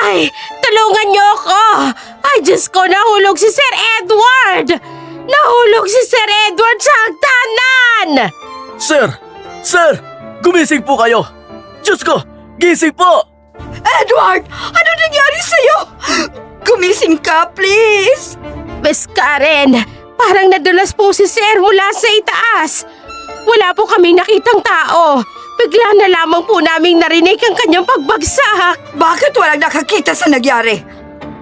Ay, tulungan niyo ako! Ay, Diyos ko, nahulog si Sir Edward! Nahulog si Sir Edward sa hagdanan! Sir! Sir! Gumising po kayo! Diyos ko! Gising po! Edward! Ano nangyari sa'yo? Gumising ka, please! Miss Karen, parang nadulas po si Sir mula sa itaas. Wala po kaming nakitang tao. Bigla na lamang po naming narinig ang kanyang pagbagsak. Bakit walang nakakita sa nangyari?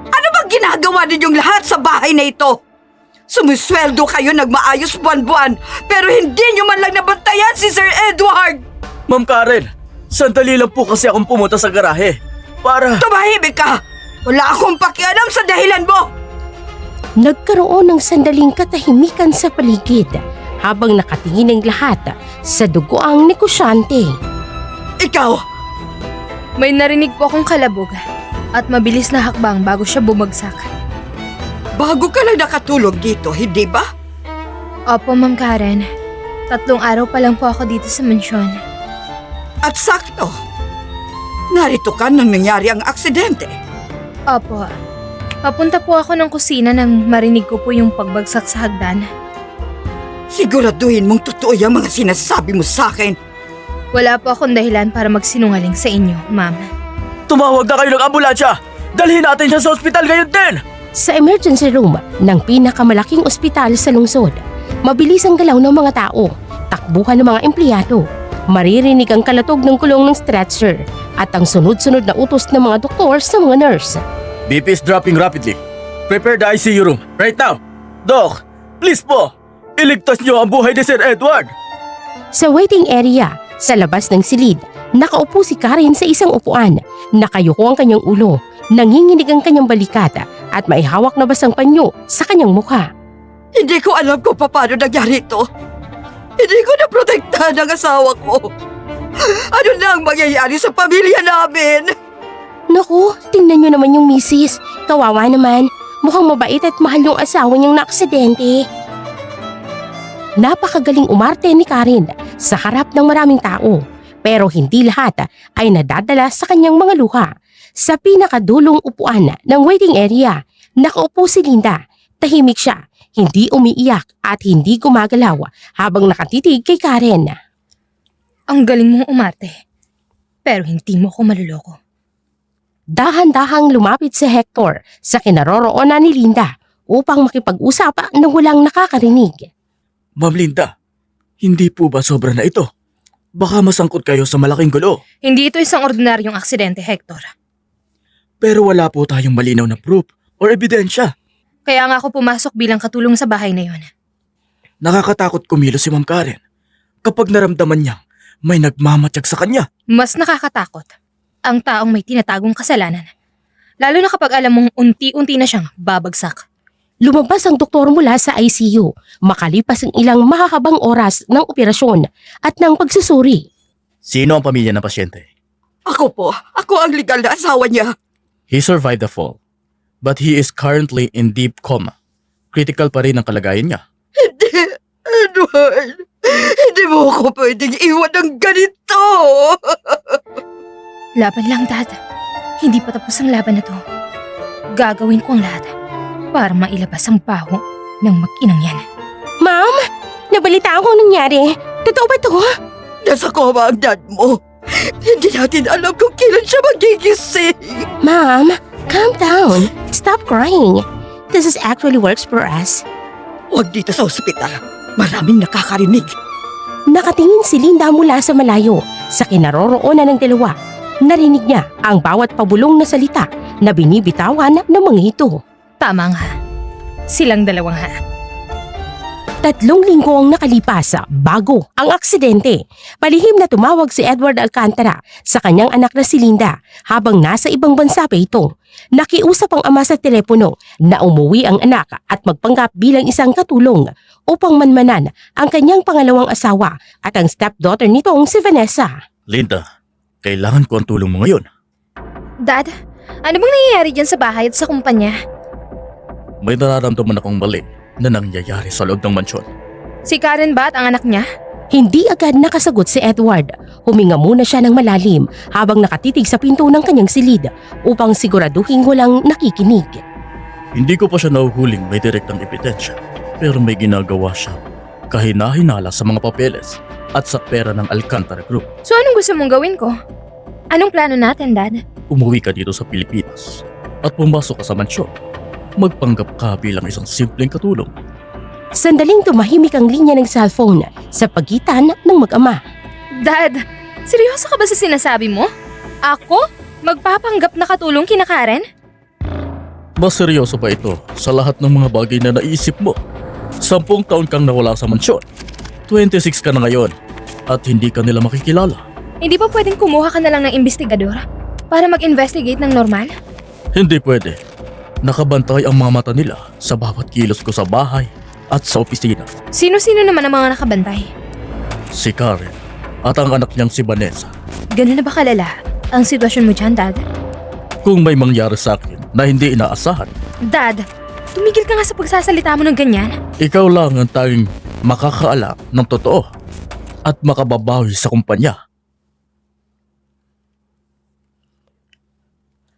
Ano bang ginagawa ninyong lahat sa bahay na ito? Sumisweldo kayo nagmaayos buwan-buwan, pero hindi nyo man lang nabantayan si Sir Edward! Ma'am Karen, sandali lang po kasi akong pumunta sa garahe. Para… Tumahimik ka! Wala akong pakialam sa dahilan mo! Nagkaroon ng sandaling katahimikan sa paligid habang nakatingin ang lahat sa dugoang negosyante. Ikaw! May narinig po akong kalabog at mabilis na hakbang bago siya bumagsak. Bago ka lang nakatulog dito, hindi ba? Opo, Ma'am Karen. 3 araw pa lang po ako dito sa mansyon. At sakto. Narito ka nang nangyari ang aksidente. Opo. Papunta po ako ng kusina nang marinig ko po yung pagbagsak sa hagdan. Siguraduhin mong totoo yung mga sinasabi mo sa akin. Wala po akong dahilan para magsinungaling sa inyo, Ma'am. tumawag na kayo ng ambulansya! Dalhin natin siya sa ospital ngayon din! Sa emergency room ng pinakamalaking ospital sa lungsod, mabilis ang galaw ng mga tao, takbuhan ng mga empleyado. Maririnig ang kalatog ng kulong ng stretcher at ang sunod-sunod na utos ng mga doktor sa mga nurse. BP is dropping rapidly. Prepare the ICU room right now. Doc, please po, iligtas niyo ang buhay ni Sir Edward. Sa waiting area, sa labas ng silid, nakaupo si Karen sa isang upuan. Nakayuko ang kanyang ulo, nanginginig ang kanyang balikat at may hawak na basang panyo sa kanyang mukha. Hindi ko alam kung paano nangyari ito. Hindi ko naprotektahan ang asawa ko. Ano na ang mangyayari sa pamilya namin? Naku, tingnan nyo naman yung misis. Kawawa naman. Mukhang mabait at mahal yung asawa niyang naaksidente. Napakagaling umarte ni Karen sa harap ng maraming tao. Pero hindi lahat ay nadadala sa kanyang mga luha. Sa pinakadulong upuan ng waiting area, nakaupo si Linda. Tahimik siya, hindi umiiyak at hindi gumagalaw habang nakatitig kay Karen. Ang galing mong umarte. Pero hindi mo ko maluloko. Dahan-dahang lumapit si Hector sa kinaroroonan ni Linda upang makipag-usap nang walang nakakarinig. Ma'am Linda, hindi po ba sobra na ito? Baka masangkot kayo sa malaking gulo. Hindi ito isang ordinaryong aksidente, Hector. Pero wala po tayong malinaw na proof or ebidensya. Kaya nga ako pumasok bilang katulong sa bahay na yon. Nakakatakot kumilos si Ma'am Karen kapag naramdaman niyang may nagmamatsyag sa kanya. Mas nakakatakot ang taong may tinatagong kasalanan. Lalo na kapag alam mong unti-unti na siyang babagsak. Lumabas ang doktor mula sa ICU makalipas ang ilang mahahabang oras ng operasyon at ng pagsusuri. Sino ang pamilya ng pasyente? Ako po. Ako ang legal na asawa niya. He survived the fall, but he is currently in deep coma. Critical pa rin ang kalagayan niya. Hindi, Edward. Hindi mo ako pwedeng iwan ng ganito. Laban lang, Dad. Hindi pa tapos ang laban na to. Gagawin ko ang lahat para mailabas ang baho ng mag-inang yan. Ma'am, nabalitaan ko ang nangyari. Totoo ba ito? Nasa koma ang dad mo. Hindi natin alam kung kailan siya magigising. Ma'am, calm down. Stop crying. This is actually works for us. Huwag dito sa ospital. Maraming nakakarinig. Nakatingin si Linda mula sa malayo sa kinaroroonan ng dalawa. Narinig niya ang bawat pabulong na salita na binibitawan ng mga ito. Tama nga. Silang dalawang ha. 3 linggo ang nakalipas bago ang aksidente. Palihim na tumawag si Edward Alcantara sa kanyang anak na si Linda habang nasa ibang bansa pa ito. Nakiusap ang ama sa telepono na umuwi ang anak at magpanggap bilang isang katulong upang manmanan ang kanyang pangalawang asawa at ang stepdaughter nitong si Vanessa. Linda, kailangan ko ang tulong mo ngayon. Dad, ano bang nangyayari dyan sa bahay at sa kumpanya? May nararamdaman akong mali na nangyayari sa loob ng mansyon. Si Karen ba at ang anak niya? Hindi agad nakasagot si Edward. Huminga muna siya ng malalim habang nakatitig sa pinto ng kanyang silid upang siguraduhin walang nakikinig. Hindi ko pa siya nahuhuling may direktang ebidensya, pero may ginagawa siya kahina-hinala sa mga papeles at sa pera ng Alcantara Group. So anong gusto mong gawin ko? Anong plano natin, Dad? Umuwi ka dito sa Pilipinas at pumasok ka sa mansyon. Magpanggap ka bilang isang simpleng katulong. Sandaling tumahimik ang linya ng cellphone sa pagitan ng mag-ama. Dad, seryoso ka ba sa sinasabi mo? Ako? Magpapanggap na katulong kina Karen? Mas seryoso pa ito sa lahat ng mga bagay na naisip mo. 10 taon kang nawala sa mansyon. 26 ka na ngayon at hindi ka nila makikilala. Hindi ba pwedeng kumuha ka na lang ng investigador para mag-investigate ng normal? Hindi pwede. Nakabantay ang mga mata nila sa bawat kilos ko sa bahay at sa opisina. Sino-sino naman ang mga nakabantay? Si Karen at ang anak niyang si Vanessa. Ganun na ba kalala ang sitwasyon mo dyan, Dad? Kung may mangyari sa akin na hindi inaasahan, Dad, tumigil ka nga sa pagsasalita mo ng ganyan. ikaw lang ang tanging makakaalam ng totoo at makababawi sa kumpanya.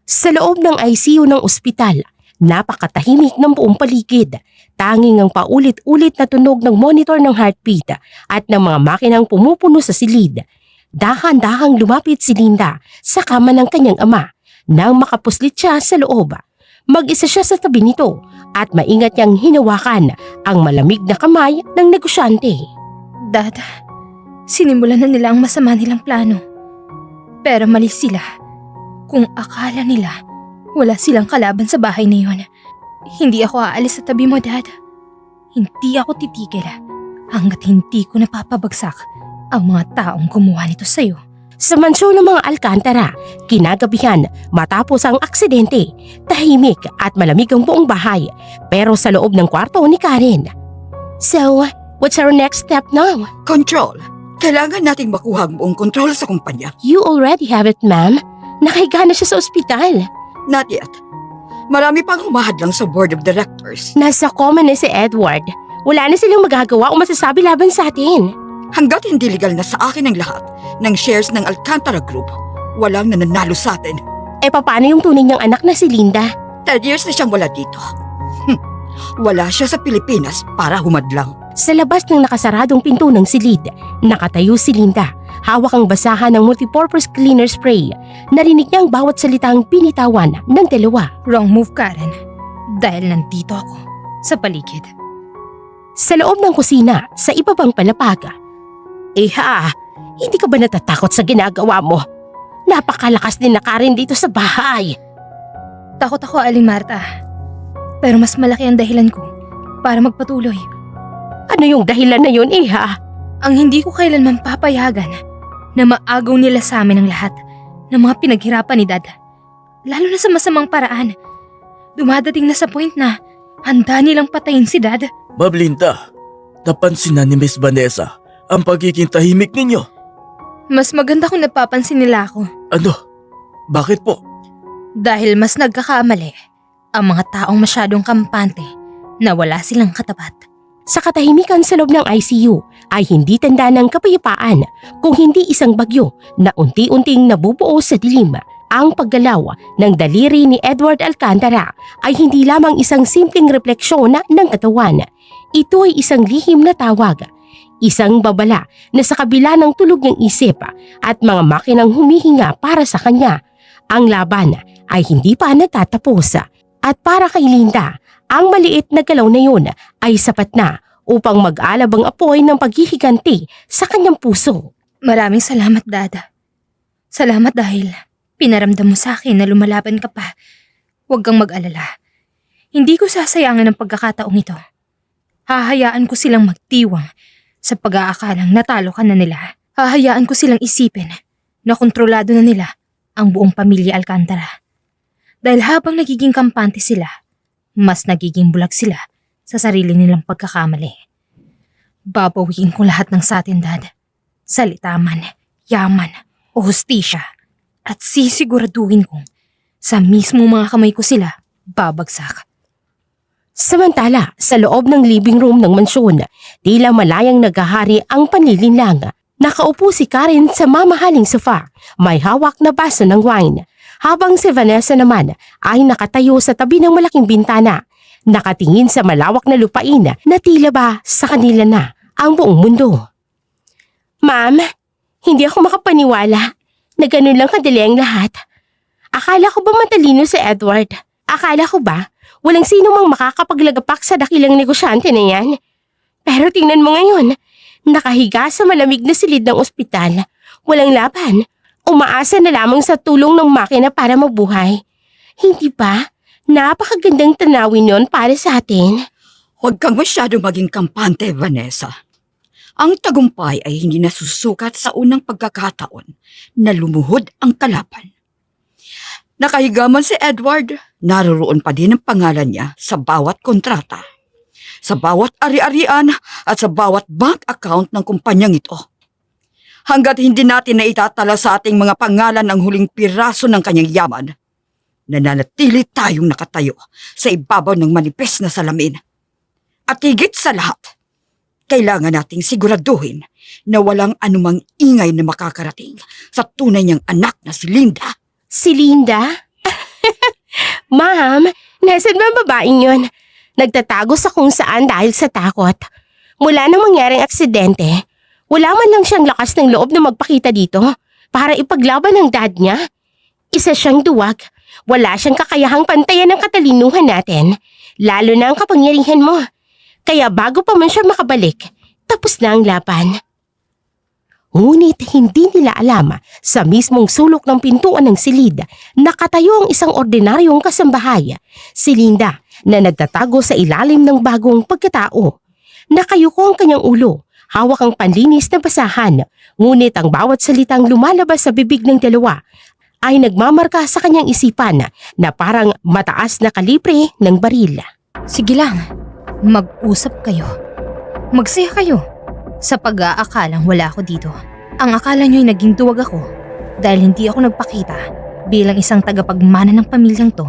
Sa loob ng ICU ng ospital, napakatahimik ng buong paligid. Tanging ang paulit-ulit na tunog ng monitor ng heartbeat at ng mga makinang pumupuno sa silid. Dahan-dahang lumapit si Linda sa kama ng kanyang ama nang makapuslit siya sa loob. Mag-isa siya sa tabi nito at maingat niyang hinawakan ang malamig na kamay ng negosyante. Dad, sinimulan na nila ang masama nilang plano. Pero mali sila. Kung akala nila wala silang kalaban sa bahay na yun, hindi ako aalis sa tabi mo, Dad. Hindi ako titigil hanggat hindi ko napapabagsak ang mga taong gumawa nito sa'yo. Sa mansyon ng mga Alcantara, kinagabihan matapos ang aksidente, tahimik at malamig ang buong bahay pero sa loob ng kwarto ni Karen. So, what's our next step now? Control. Kailangan nating makuha ang buong kontrol sa kumpanya. You already have it, ma'am. Nakahiga na siya sa ospital. Not yet. Marami pang humahadlang sa board of directors. Nasa coma na si Edward. Wala na silang magagawa o masasabi laban sa atin. Hanggat hindi legal na sa akin ang lahat ng shares ng Alcantara Group, walang nananalo sa atin. Eh paano yung tunay niyang anak na si Linda? 10 years na siyang wala dito. Wala siya sa Pilipinas para humadlang. Sa labas ng nakasaradong pinto ng silid, nakatayo si Linda. Hawak ang basahan ng multipurpose cleaner spray. Narinig niya ang bawat salitang pinitawan ng dalawa. Wrong move, Karen. Dahil nandito ako sa paligid. Sa loob ng kusina, sa iba pang palapag. Hindi ka ba natatakot sa ginagawa mo? Napakalakas din na Karen dito sa bahay. Takot ako, Aling Marta. Pero mas malaki ang dahilan ko para magpatuloy. Ano yung dahilan na yun, Ang hindi ko kailanman papayagan na maagaw nila sa amin ang lahat ng mga pinaghirapan ni Dad. Lalo na sa masamang paraan. Dumadating na sa point na handa nilang patayin si Dad. Ma'am Linda, napansin na ni Miss Vanessa ang pagiging tahimik ninyo. Mas maganda kung napapansin nila ako. Ano? Bakit po? Dahil mas nagkakamali ang mga taong masyadong kampante na wala silang katapat. Sa katahimikan sa loob ng ICU ay hindi tanda ng kapayapaan kung hindi isang bagyo na unti-unting nabubuo sa dilim. Ang paggalaw ng daliri ni Edward Alcantara ay hindi lamang isang simpleng refleksyon ng katawan. Ito ay isang lihim na tawag. Isang babala na sa kabila ng tulog niyang isip at mga makinang humihinga para sa kanya, ang laban ay hindi pa natatapos. At para kay Linda, ang maliit na galaw na yun ay sapat na upang mag-alab ang apoy ng paghihiganti sa kanyang puso. Maraming salamat, Dad. Salamat dahil pinaramdam mo sa akin na lumalaban ka pa. Huwag kang mag-alala. Hindi ko sasayangin ang pagkakataong ito. Hahayaan ko silang magtiwang sa pag-aakalang natalo ka na nila. Hahayaan ko silang isipin na kontrolado na nila ang buong pamilya Alcantara. Dahil habang nagiging kampante sila, mas nagiging bulag sila sa sarili nilang pagkakamali. Babawiin ko lahat ng sa atin, Dad. Salita man, yaman, o hustisya. At sisiguraduhin kong sa mismong mga kamay ko sila babagsak. Samantala, sa loob ng living room ng mansyon, tila malayang naghahari ang panlilinlang. Nakaupo si Karen sa mamahaling sofa, may hawak na baso ng wine. Habang si Vanessa naman ay nakatayo sa tabi ng malaking bintana, nakatingin sa malawak na lupain na tila ba sa kanila na ang buong mundo. Ma'am, hindi ako makapaniwala na ganun lang kadali ang lahat. Akala ko ba matalino si Edward? Akala ko ba walang sino mang makakapaglagapak sa dakilang negosyante na yan? Pero tingnan mo ngayon, nakahiga sa malamig na silid ng ospital. Walang laban. Umaasa na lamang sa tulong ng makina para mabuhay. Hindi ba? Napakagandang tanawin yon para sa atin. Huwag kang masyado maging kampante, Vanessa. Ang tagumpay ay hindi nasusukat sa unang pagkakataon na lumuhod ang kalaban. Nakahiga man si Edward, naroroon pa din ang pangalan niya sa bawat kontrata, sa bawat ari-arian at sa bawat bank account ng kumpanyang ito. Hanggat hindi natin na itatala sa ating mga pangalan ang huling piraso ng kanyang yaman, nananatili tayong nakatayo sa ibabaw ng manipis na salamin. At higit sa lahat, kailangan nating siguraduhin na walang anumang ingay na makakarating sa tunay niyang anak na si Linda. Si Linda? Ma'am, nasan ba ang babaeng yun? Nagtatago sa kung saan dahil sa takot. Mula nang mangyaring aksidente, wala man lang siyang lakas ng loob na magpakita dito para ipaglaban ang dad niya. Isa siyang duwag. Wala siyang kakayahang pantayan ng katalinuhan natin, lalo na ang kapangyarihan mo. Kaya bago pa man siya makabalik, tapos na ang laban. Ngunit hindi nila alam, sa mismong sulok ng pintuan ng silid, nakatayo ang isang ordinaryong kasambahay, si Linda, na nagtatago sa ilalim ng bagong pagkatao. Nakayuko ang kanyang ulo, hawak ang panlinis na basahan, ngunit ang bawat salitang lumalabas sa bibig ng dalawa ay nagmamarka sa kanyang isipan na parang mataas na kalibre ng baril. Sige lang, mag-usap kayo. Magsaya kayo. Sa pag-aakalang wala ako dito. Ang akala nyo'y naging duwag ako dahil hindi ako nagpakita bilang isang tagapagmana ng pamilyang to.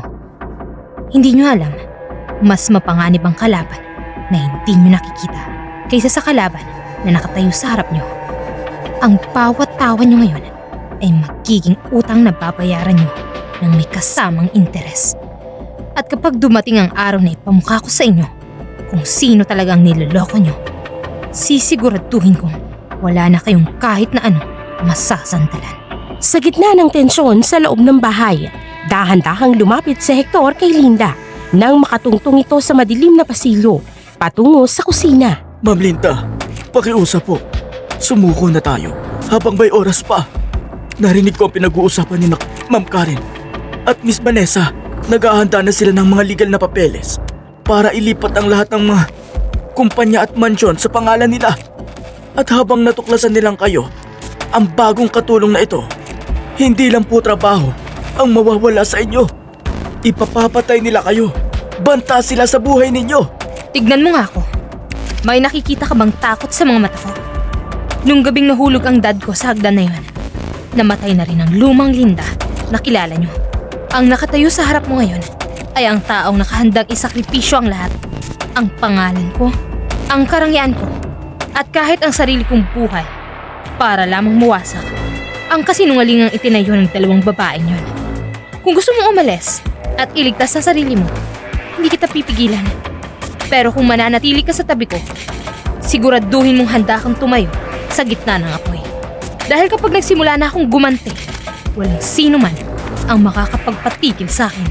Hindi nyo alam, mas mapanganib ang kalaban na hindi nyo nakikita kaysa sa kalaban na nakatayo sa harap nyo. Ang bawat tawa nyo ngayon ay magiging utang na babayaran nyo ng may kasamang interes. At kapag dumating ang araw na ipamukha ko sa inyo kung sino talagang niloloko nyo, sisiguraduhin kong wala na kayong kahit na ano masasandalan. Sa gitna ng tensyon sa loob ng bahay, dahan-dahang lumapit si Hector kay Linda nang makatungtong ito sa madilim na pasilyo patungo sa kusina. Ma'am Linda, pakiusap po. Sumuko na tayo habang may oras pa. Narinig ko ang pinag-uusapan ni Ma'am Karen at Miss Vanessa. Naghahanda na sila ng mga legal na papeles para ilipat ang lahat ng mga kumpanya at mansyon sa pangalan nila. At habang natuklasan nilang kayo, ang bagong katulong na ito, hindi lang po trabaho ang mawawala sa inyo. Ipapapatay nila kayo. Banta sila sa buhay ninyo. Tignan mo nga ako. May nakikita ka bang takot sa mga mata ko? Nung gabing nahulog ang dad ko sa hagdan na yun, namatay na rin ang lumang Linda na kilala nyo. Ang nakatayo sa harap mo ngayon ay ang taong nakahandang isakripisyo ang lahat. Ang pangalan ko, ang karangyaan ko, at kahit ang sarili kong buhay para lamang mawasak ang kasinungalingang itinayo ng dalawang babaeng yun. Kung gusto mong umalis at iligtas ang sarili mo, hindi kita pipigilan. Pero kung mananatili ka sa tabi ko, siguraduhin mong handa kang tumayo sa gitna ng apoy. Dahil kapag nagsimula na akong gumante, walang sino man ang makakapagpatigil sa akin.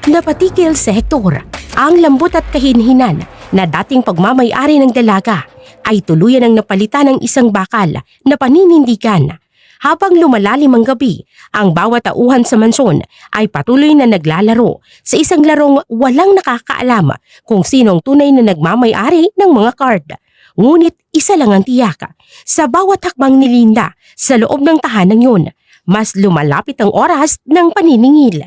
Napatigil si Hector. Ang lambot at kahinhinan na dating pagmamay-ari ng dalaga ay tuluyan ang napalitan ng isang bakal na paninindigan. Habang lumalalim ang gabi, ang bawat tauhan sa mansyon ay patuloy na naglalaro sa isang larong walang nakakaalam kung sino ang tunay na nagmamay-ari ng mga card. Ngunit isa lang ang tiyak, sa bawat hakbang ni Linda sa loob ng tahanan yun, mas lumalapit ang oras ng paniningil.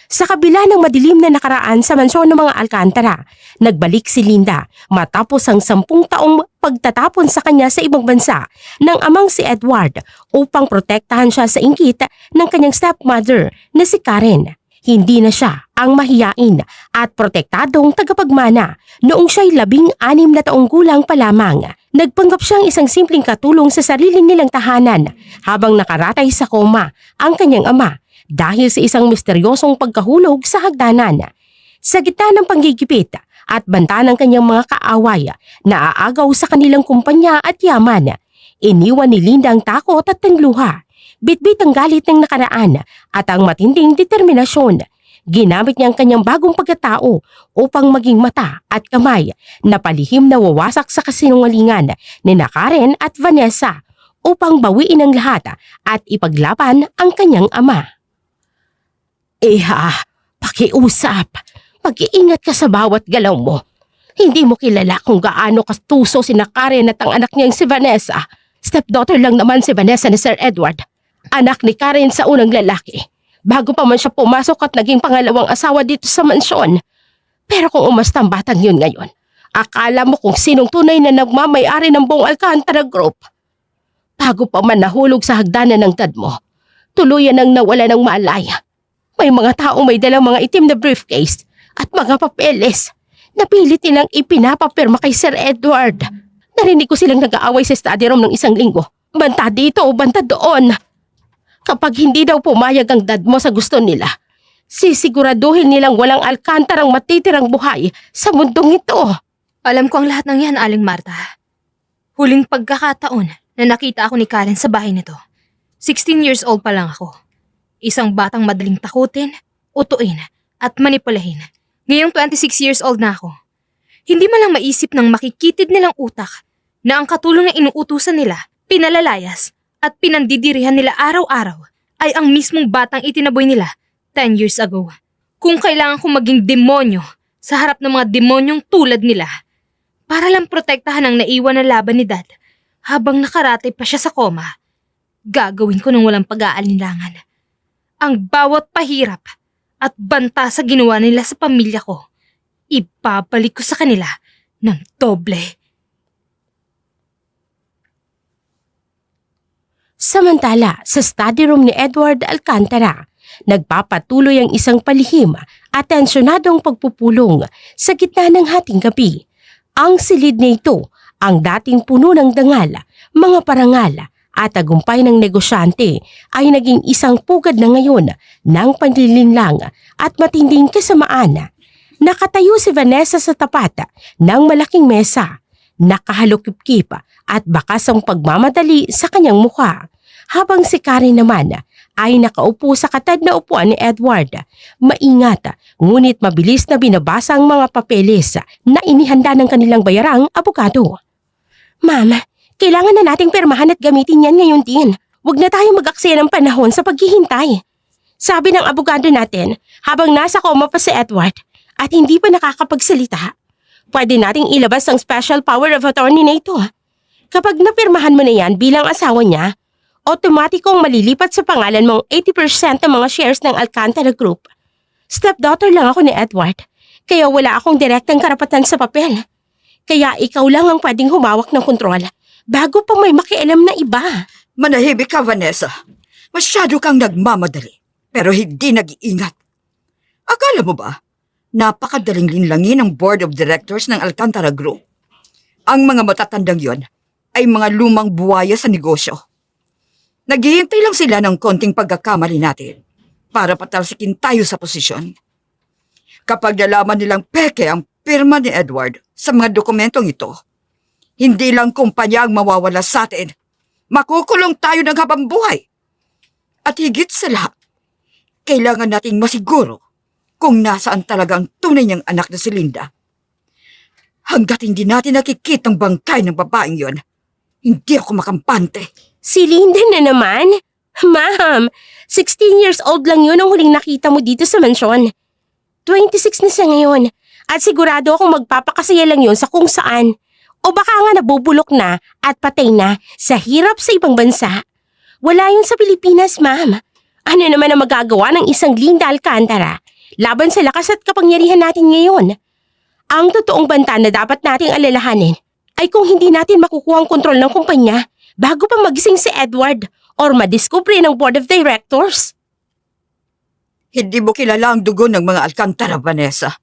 Sa kabila ng madilim na nakaraan sa mansyon ng mga Alcantara, nagbalik si Linda matapos ang 10 taong pagtatapon sa kanya sa ibang bansa ng amang si Edward upang protektahan siya sa inggit ng kanyang stepmother na si Karen. Hindi na siya ang mahiyain at protektadong tagapagmana noong siya'y 16 na taong gulang pa lamang. Nagpanggap siyang isang simpleng katulong sa sarili nilang tahanan habang nakaratay sa koma ang kanyang ama dahil sa isang misteryosong pagkahulog sa hagdanan. Sa gitna ng panggigipit at banta ng kanyang mga kaaway na aagaw sa kanilang kumpanya at yaman, iniwan ni Linda ang takot at ang luha. Bitbit ang galit ng nakaraan at ang matinding determinasyon. Ginamit niya ang kanyang bagong pagkatao upang maging mata at kamay na palihim na wawasak sa kasinungalingan ni Karen at Vanessa upang bawiin ang lahat at ipaglaban ang kanyang ama. Iha, pakiusap. Mag-iingat ka sa bawat galaw mo. Hindi mo kilala kung gaano kastuso si Karen at ang anak niyang si Vanessa. Stepdaughter lang naman si Vanessa ni Sir Edward. Anak ni Karen sa unang lalaki. Bago pa man siya pumasok at naging pangalawang asawa dito sa mansyon. Pero kung umasta ang batang yun ngayon, akala mo kung sinong tunay na nagmamay-ari ng buong Alcantara Group. Bago pa man nahulog sa hagdanan ng dad mo, tuluyan ang nawala ng malay. May mga taong may dalang mga itim na briefcase at mga papeles. Napilit nilang ipinapapirma kay Sir Edward. Narinig ko silang nag-aaway sa study room ng isang linggo. Banta dito o banta doon. Kapag hindi daw pumayag ang dad mo sa gusto nila, sisiguraduhin nilang walang alkantarang matitirang buhay sa mundong ito. Alam ko ang lahat ng yan, Aling Marta. Huling pagkakataon na nakita ako ni Karen sa bahay nito. 16 years old pa lang ako. Isang batang madaling takutin, utuin, at manipulahin. Ngayong 26 years old na ako. Hindi man lang maisip ng makikitid nilang utak na ang katulong na inuutusan nila, pinalalayas, at pinandidirihan nila araw-araw ay ang mismong batang itinaboy nila 10 years ago. Kung kailangan kong maging demonyo sa harap ng mga demonyong tulad nila para lang protektahan ang naiwan na laban ni Dad habang nakaratay pa siya sa koma, gagawin ko ng walang pag-aalinlangan. Ang bawat pahirap at banta sa ginawa nila sa pamilya ko, ibabalik ko sa kanila ng doble. Samantala, sa study room ni Edward Alcantara, nagpapatuloy ang isang palihim at tensyonadong pagpupulong sa gitna ng hating gabi. Ang silid nito, ang dating puno ng dangal, mga parangal at tagumpay ng negosyante ay naging isang pugad na ngayon ng panlilinlang at matinding kasamaan. Nakatayo si Vanessa sa tapat ng malaking mesa, nakahalukip-kip at bakas ang pagmamadali sa kanyang mukha, habang si Karen naman ay nakaupo sa katad na upuan ni Edward. Maingat, ngunit mabilis na binabasa ang mga papeles na inihanda ng kanilang bayarang abogado. Ma'am, kailangan na nating pirmahan at gamitin yan ngayon din. Huwag na tayo mag-aksaya ng panahon sa paghihintay. Sabi ng abogado natin, habang nasa koma pa si Edward at hindi pa nakakapagsalita, pwede nating ilabas ang special power of attorney na ito. Kapag napirmahan mo na yan bilang asawa niya, otomatikong malilipat sa pangalan mong 80% ng mga shares ng Alcantara Group. Stepdaughter lang ako ni Edward, kaya wala akong direktang karapatan sa papel. Kaya ikaw lang ang pwedeng humawak ng kontrol bago pa may makialam na iba. Manahimik ka, Vanessa. Masyado kang nagmamadali, pero hindi nag-iingat. Akala mo ba, napakadaling linlangin ng Board of Directors ng Alcantara Group? Ang mga matatandang yon ay mga lumang buwaya sa negosyo. Naghihintay lang sila ng konting pagkakamali natin para patalsikin tayo sa posisyon. Kapag nalaman nilang peke ang pirma ni Edward sa mga dokumentong ito, hindi lang kumpanya ang mawawala sa atin, makukulong tayo ng habang buhay. At higit sa lahat, kailangan nating masiguro kung nasaan talaga ang tunay niyang anak na si Linda. Hanggat hindi natin nakikitang bangkay ng babaeng yon, hindi ako makampante. Si Linda na naman? Ma'am, 16 years old lang yun ang huling nakita mo dito sa mansyon. 26 na siya ngayon at sigurado akong magpapakasaya lang yun sa kung saan. O baka nga nabubulok na at patay na sa hirap sa ibang bansa. Wala yun sa Pilipinas, ma'am. Ano naman ang magagawa ng isang Linda Alcantara laban sa lakas at kapangyarihan natin ngayon? Ang totoong banta na dapat nating alalahanin ay kung hindi natin makukuha ang kontrol ng kumpanya bago pa magising si Edward or madiskubre ng Board of Directors. Hindi mo kilala ang dugo ng mga Alcantara, Vanessa.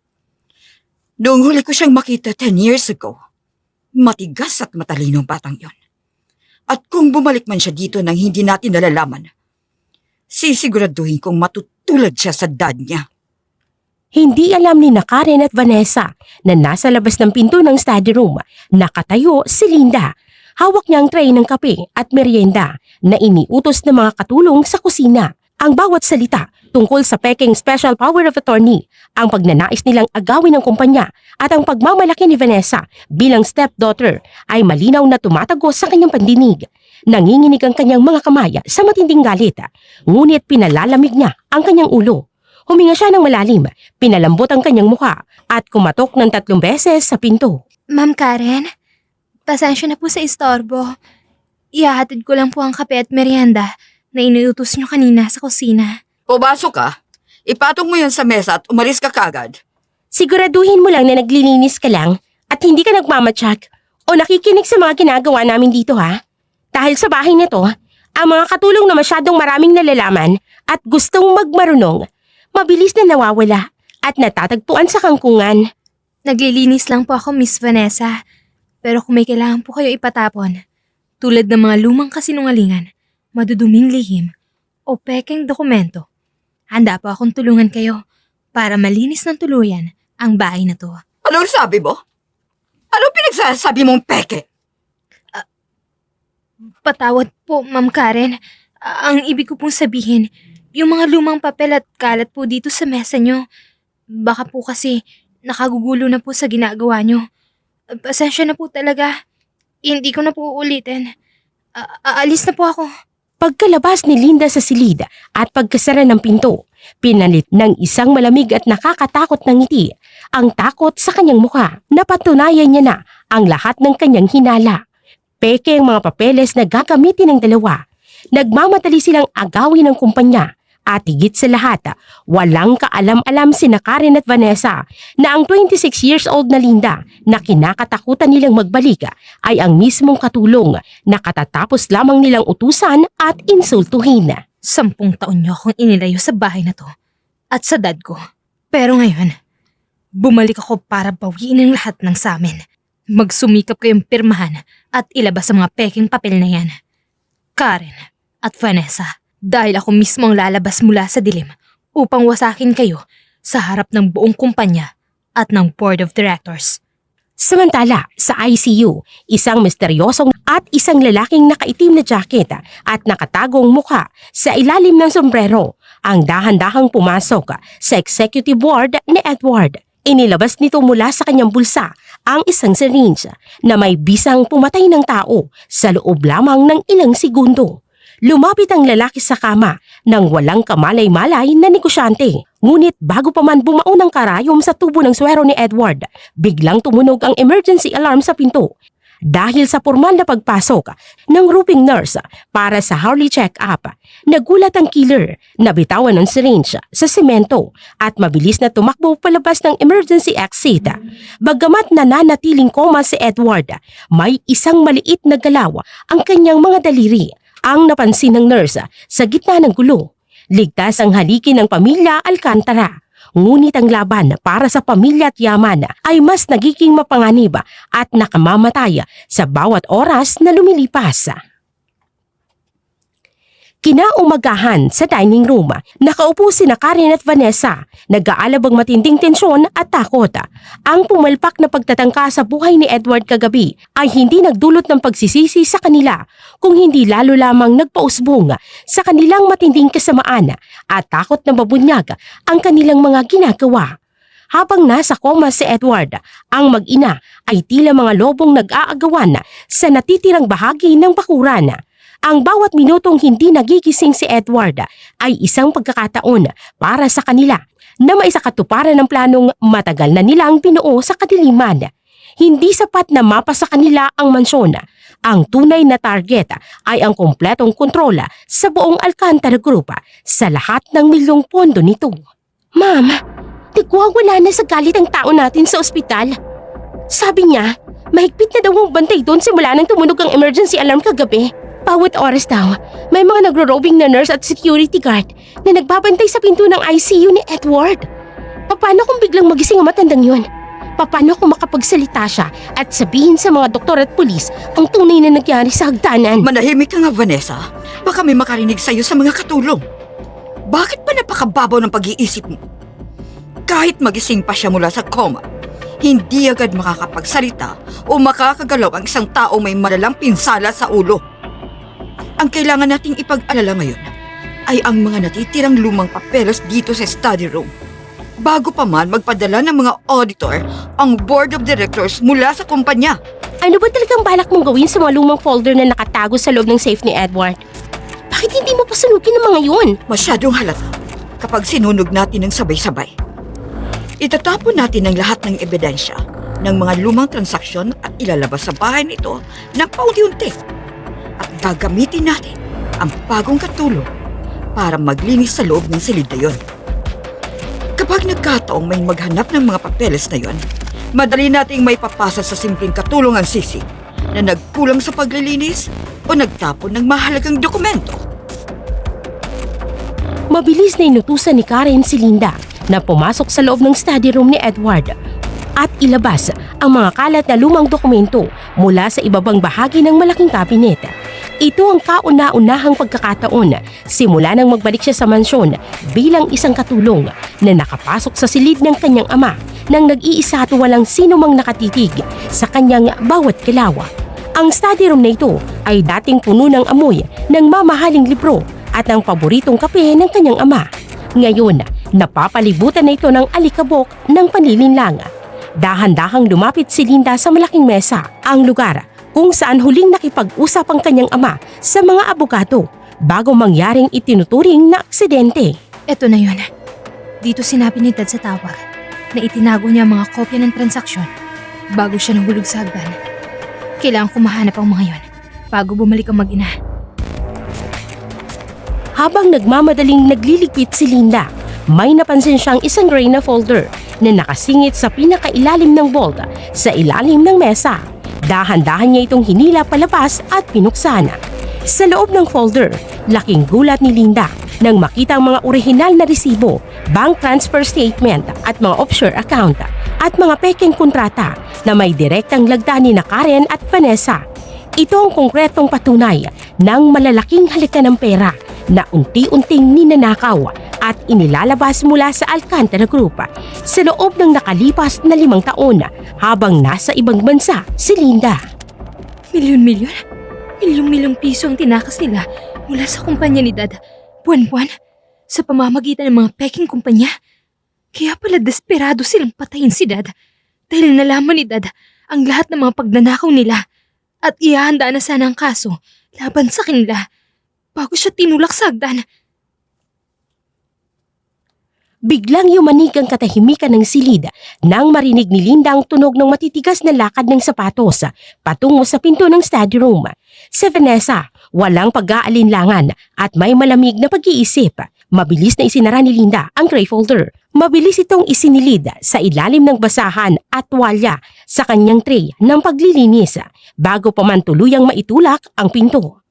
Noong huli ko siyang makita 10 years ago, matigas at matalinong batang yon. At kung bumalik man siya dito nang hindi natin nalalaman, sisiguraduhin kong matutulad siya sa dad niya. Hindi alam ni Karen at Vanessa na nasa labas ng pinto ng study room, nakatayo si Linda. Hawak niya ang tray ng kape at merienda na iniutos ng mga katulong sa kusina. Ang bawat salita tungkol sa peking special power of attorney, ang pagnanais nilang agawin ng kumpanya at ang pagmamalaki ni Vanessa bilang stepdaughter ay malinaw na tumatagos sa kanyang pandinig. Nanginginig ang kanyang mga kamay sa matinding galit, ngunit pinalalamig niya ang kanyang ulo. Huminga siya ng malalim, pinalambot ang kanyang mukha at kumatok ng 3 beses sa pinto. Ma'am Karen, pasensya na po sa istorbo. Ihahatid ko lang po ang kape at merienda na iniutos niyo kanina sa kusina. Pumasok ka, ipatong mo yan sa mesa at umalis ka kagad. Siguraduhin mo lang na naglilinis ka lang at hindi ka nagmamatsak o nakikinig sa mga ginagawa namin dito ha. Dahil sa bahay na to, ang mga katulong na masyadong maraming nalalaman at gustong magmarunong, mabilis na nawawala at natatagpuan sa kangkungan. Naglilinis lang po ako, Miss Vanessa. Pero kung may kailangan po kayo ipatapon, tulad ng mga lumang kasinungalingan, maduduming lihim, o pekeng dokumento, handa po akong tulungan kayo para malinis ng tuluyan ang bahay na to. Anong sabi mo? Anong pinagsasabi mong peke? Patawad po, Ma'am Karen. Ang ibig ko pong sabihin, yung mga lumang papel at kalat po dito sa mesa nyo, baka po kasi nakagugulo na po sa ginagawa nyo. Pasensya na po talaga. Hindi ko na po uulitin. Aalis na po ako. Pagkalabas ni Linda sa silid at pagkasara ng pinto, pinalit ng isang malamig at nakakatakot na ngiti ang takot sa kanyang mukha. Napatunayan niya na ang lahat ng kanyang hinala. Peke ang mga papeles na gagamitin ng dalawa. Nagmamadali silang agawin ng kumpanya at higit sa lahat, walang kaalam-alam sina Karen at Vanessa na ang 26 years old na Linda na kinakatakutan nilang magbalik ay ang mismong katulong na katatapos lamang nilang utusan at insultuhin. 10 taon niyo akong inilayo sa bahay na to at sa dad ko. Pero ngayon, bumalik ako para bawiin ang lahat ng samin. Magsumikap kayong pirmahan at ilabas ang mga peking papel na yan. Karen at Vanessa, dahil ako mismo ang lalabas mula sa dilim upang wasakin kayo sa harap ng buong kumpanya at ng board of directors. Samantala, sa ICU, isang misteryosong at isang lalaking nakaitim na jacket at nakatagong mukha sa ilalim ng sombrero ang dahan-dahang pumasok sa executive ward ni Edward. Inilabas nito mula sa kanyang bulsa ang isang syringe na may bisang pumatay ng tao sa loob lamang ng ilang segundo. Lumapit ang lalaki sa kama nang walang kamalay-malay na negosyante. Ngunit bago pa man bumaon ang karayom sa tubo ng swero ni Edward, biglang tumunog ang emergency alarm sa pinto. Dahil sa formal na pagpasok ng rooping nurse para sa Harley check-up, nagulat ang killer na bitawan ng syringe sa semento at mabilis na tumakbo palabas ng emergency exit. Bagamat nananatiling koma si Edward, may isang maliit na galaw ang kanyang mga daliri. Ang napansin ng nurse sa gitna ng gulo. Ligtas ang haligi ng pamilya Alcantara. Ngunit ang laban para sa pamilya at yaman ay mas nagiging mapanganib at nakamamatay sa bawat oras na lumilipas. Kinaumagahan sa dining room, nakaupo sina Karen at Vanessa, nag-aalab ang matinding tensyon at takot. Ang pumalpak na pagtatangka sa buhay ni Edward kagabi ay hindi nagdulot ng pagsisisi sa kanila, kung hindi lalo lamang nagpausbong sa kanilang matinding kasamaan at takot na mabunyag ang kanilang mga ginagawa. Habang nasa koma si Edward, ang mag-ina ay tila mga lobong nag-aagawan sa natitirang bahagi ng bakuran. Ang bawat minutong hindi nagigising si Edward ay isang pagkakataon para sa kanila na maisakatuparan ng planong matagal na nilang binuo sa kadiliman. Hindi sapat na mapa sa kanila ang mansyon. Ang tunay na target ay ang kumpletong kontrol sa buong Alcantara Group sa lahat ng milyong pondo nito. Ma'am, tigwa wala na sa galit ang tao natin sa ospital. Sabi niya, mahigpit na daw ang bantay doon simula nang tumunog ang emergency alarm kagabi. Bawat oras daw, may mga nagro-roving na nurse at security guard na nagbabantay sa pinto ng ICU ni Edward. Paano kung biglang magising ang matandang yun? Paano kung makapagsalita siya at sabihin sa mga doktor at pulis ang tunay na nangyari sa hagdanan? Manahimik ka nga, Vanessa. Baka may makarinig sa'yo sa mga katulong. Bakit ba napakababaw ng pag-iisip mo? Kahit magising pa siya mula sa coma, hindi agad makakapagsalita o makakagalaw ang isang tao may malalang pinsala sa ulo. Ang kailangan nating ipag-alala ngayon ay ang mga natitirang lumang papeles dito sa study room. Bago pa man magpadala ng mga auditor ang board of directors mula sa kumpanya. Ano ba talagang balak mong gawin sa mga lumang folder na nakatago sa loob ng safe ni Edward? Bakit hindi mo pasunugin ang mga yun? Masyadong halata kapag sinunog natin ng sabay-sabay. Itatapon natin ang lahat ng ebidensya ng mga lumang transaksyon at ilalabas sa bahay nito ng paunti-unti. At gagamitin natin ang bagong katulong para maglinis sa loob ng silid na yun. Kapag nagkataong may maghanap ng mga papeles na yun, madali nating may papasa sa simpleng katulong ang sisi na nagkulang sa paglilinis o nagtapon ng mahalagang dokumento. Mabilis na inutusan ni Karen si Linda na pumasok sa loob ng study room ni Edward at ilabas ang mga kalat na lumang dokumento mula sa ibabang bahagi ng malaking kabinet. Ito ang kauna-unahang pagkakataon simula nang magbalik siya sa mansyon bilang isang katulong na nakapasok sa silid ng kanyang ama nang nag-iisa at walang sino mang nakatitig sa kanyang bawat kilawa. Ang study room na ito ay dating puno ng amoy ng mamahaling libro at ang paboritong kape ng kanyang ama. Ngayon, napapalibutan na ito ng alikabok ng panlilinlang. Dahan-dahang lumapit si Linda sa malaking mesa, ang lugar kung saan huling nakipag-usap ang kanyang ama sa mga abogado bago mangyaring itinuturing na aksidente. Eto na yun. Dito sinabi ni Dad sa tawag na itinago niya ang mga kopya ng transaksyon bago siya nahulog sa hagdan. Kailangan ko mahanap ang mga yon bago bumalik ang mag-ina. Habang nagmamadaling nagliligpit si Linda, may napansin siyang isang gray na folder na nakasingit sa pinakailalim ng vault sa ilalim ng mesa. Dahan-dahan niya itong hinila palabas at pinuksan. Sa loob ng folder, laking gulat ni Linda nang makita ang mga orihinal na resibo, bank transfer statement at mga offshore account at mga peking kontrata na may direktang lagda ni na Karen at Vanessa. Ito ang konkretong patunay ng malalaking halikan ng pera na unti-unting ninanakaw at inilalabas mula sa Alcantara Group sa loob ng nakalipas na 5 taon habang nasa ibang bansa si Linda. Milyon-milyon? Milyong-milyong piso ang tinakas nila mula sa kumpanya ni Dad. Buwan-buwan sa pamamagitan ng mga peking kumpanya. Kaya pala desperado silang patayin si Dad dahil nalaman ni Dad ang lahat ng mga pagnanakaw nila at ihahanda na sana ang kaso laban sa kanila bago siya tinulak sa hagdan. Biglang yumanig ang katahimikan ng silid nang marinig ni Linda ang tunog ng matitigas na lakad ng sapatos patungo sa pinto ng study room. Si Vanessa, walang pag-aalinlangan at may malamig na pag-iisip. Mabilis na isinara ni Linda ang gray folder. Mabilis itong isinilid sa ilalim ng basahan at tuwalya sa kanyang tray ng paglilinis bago pa man tuluyang maitulak ang pinto.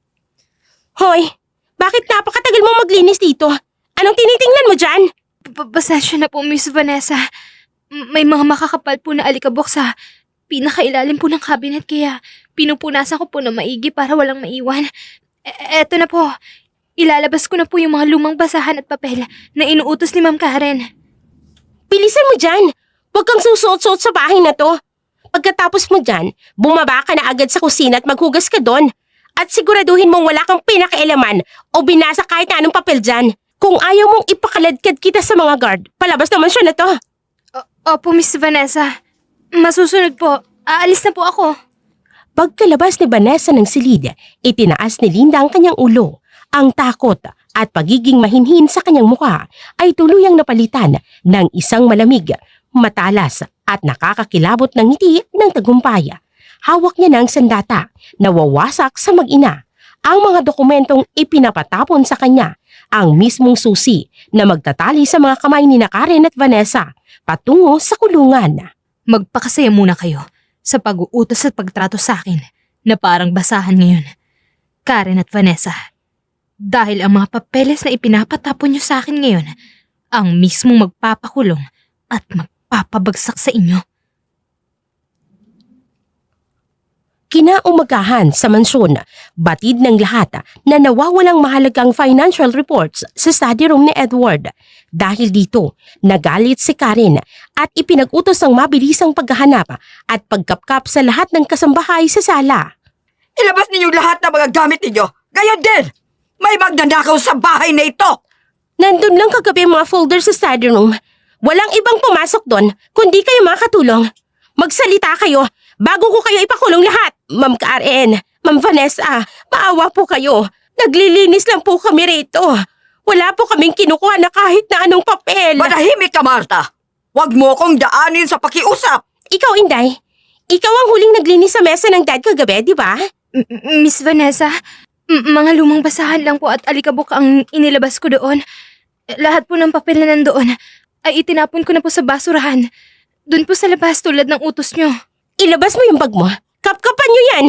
Hoy, bakit napakatagal mo maglinis dito? Anong tinitingnan mo dyan? Pasensya na po, Miss Vanessa. May mga makakapal po na alikabok sa pinakailalim po ng cabinet kaya pinupunasan ko po na maigi para walang maiwan. Eto na po, ilalabas ko na po yung mga lumang basahan at papel na inuutos ni Ma'am Karen. Bilisan mo dyan! Huwag kang susuot-suot sa bahay na to. Pagkatapos mo dyan, bumaba ka na agad sa kusina at maghugas ka doon. At siguraduhin mong wala kang pinakailaman o binasa kahit na anong papel dyan. Kung ayaw mong ipakaladkad kita sa mga guard, palabas naman siya na to. Opo, Miss Vanessa. Masusunod po. Aalis na po ako. Pagkalabas ni Vanessa ng silid, itinaas ni Linda ang kanyang ulo. Ang takot at pagiging mahinhin sa kanyang mukha ay tuluyang napalitan ng isang malamig, matalas at nakakakilabot ng ngiti ng tagumpay. Hawak niya ng sandata na wawasak sa mag-ina. Ang mga dokumentong ipinapatapon sa kanya, ang mismong susi na magtatali sa mga kamay ni na Karen at Vanessa patungo sa kulungan. Magpakasaya muna kayo sa pag-uutos at pagtrato sa akin na parang basahan ngayon. Karen at Vanessa. Dahil ang mga papeles na ipinapatapon niyo sa akin ngayon ang mismong magpapakulong at magpapabagsak sa inyo. Kinaumagahan sa mansyon, batid ng lahat na nawawalang mahalagang financial reports sa study room ni Edward. Dahil dito, nagalit si Karen at ipinag-utos ang mabilisang paghahanap at pagkapkap sa lahat ng kasambahay sa sala. Ilabas ninyong lahat ng mga gamit ninyo. Gayon din! May magnanakaw sa bahay na ito! Nandun lang kagabi ang mga folder sa study room. Walang ibang pumasok doon, kundi kayo mga katulong. Magsalita kayo bago ko kayo ipakulong lahat. Ma'am Karen, Ma'am Vanessa, maawa po kayo. Naglilinis lang po kami rito. Wala po kaming kinukuha na kahit na anong papel. Manahimik ka, Marta! Huwag mo akong daanin sa pakiusap! Ikaw, Inday, ikaw ang huling naglinis sa mesa ng dad kagabi, di ba? Miss Vanessa, mga lumang basahan lang po at alikabok ang inilabas ko doon. Lahat po ng papel na nandoon ay itinapon ko na po sa basurahan. Doon po sa labas tulad ng utos nyo. Ilabas mo yung bag mo. Kapkapan nyo yan!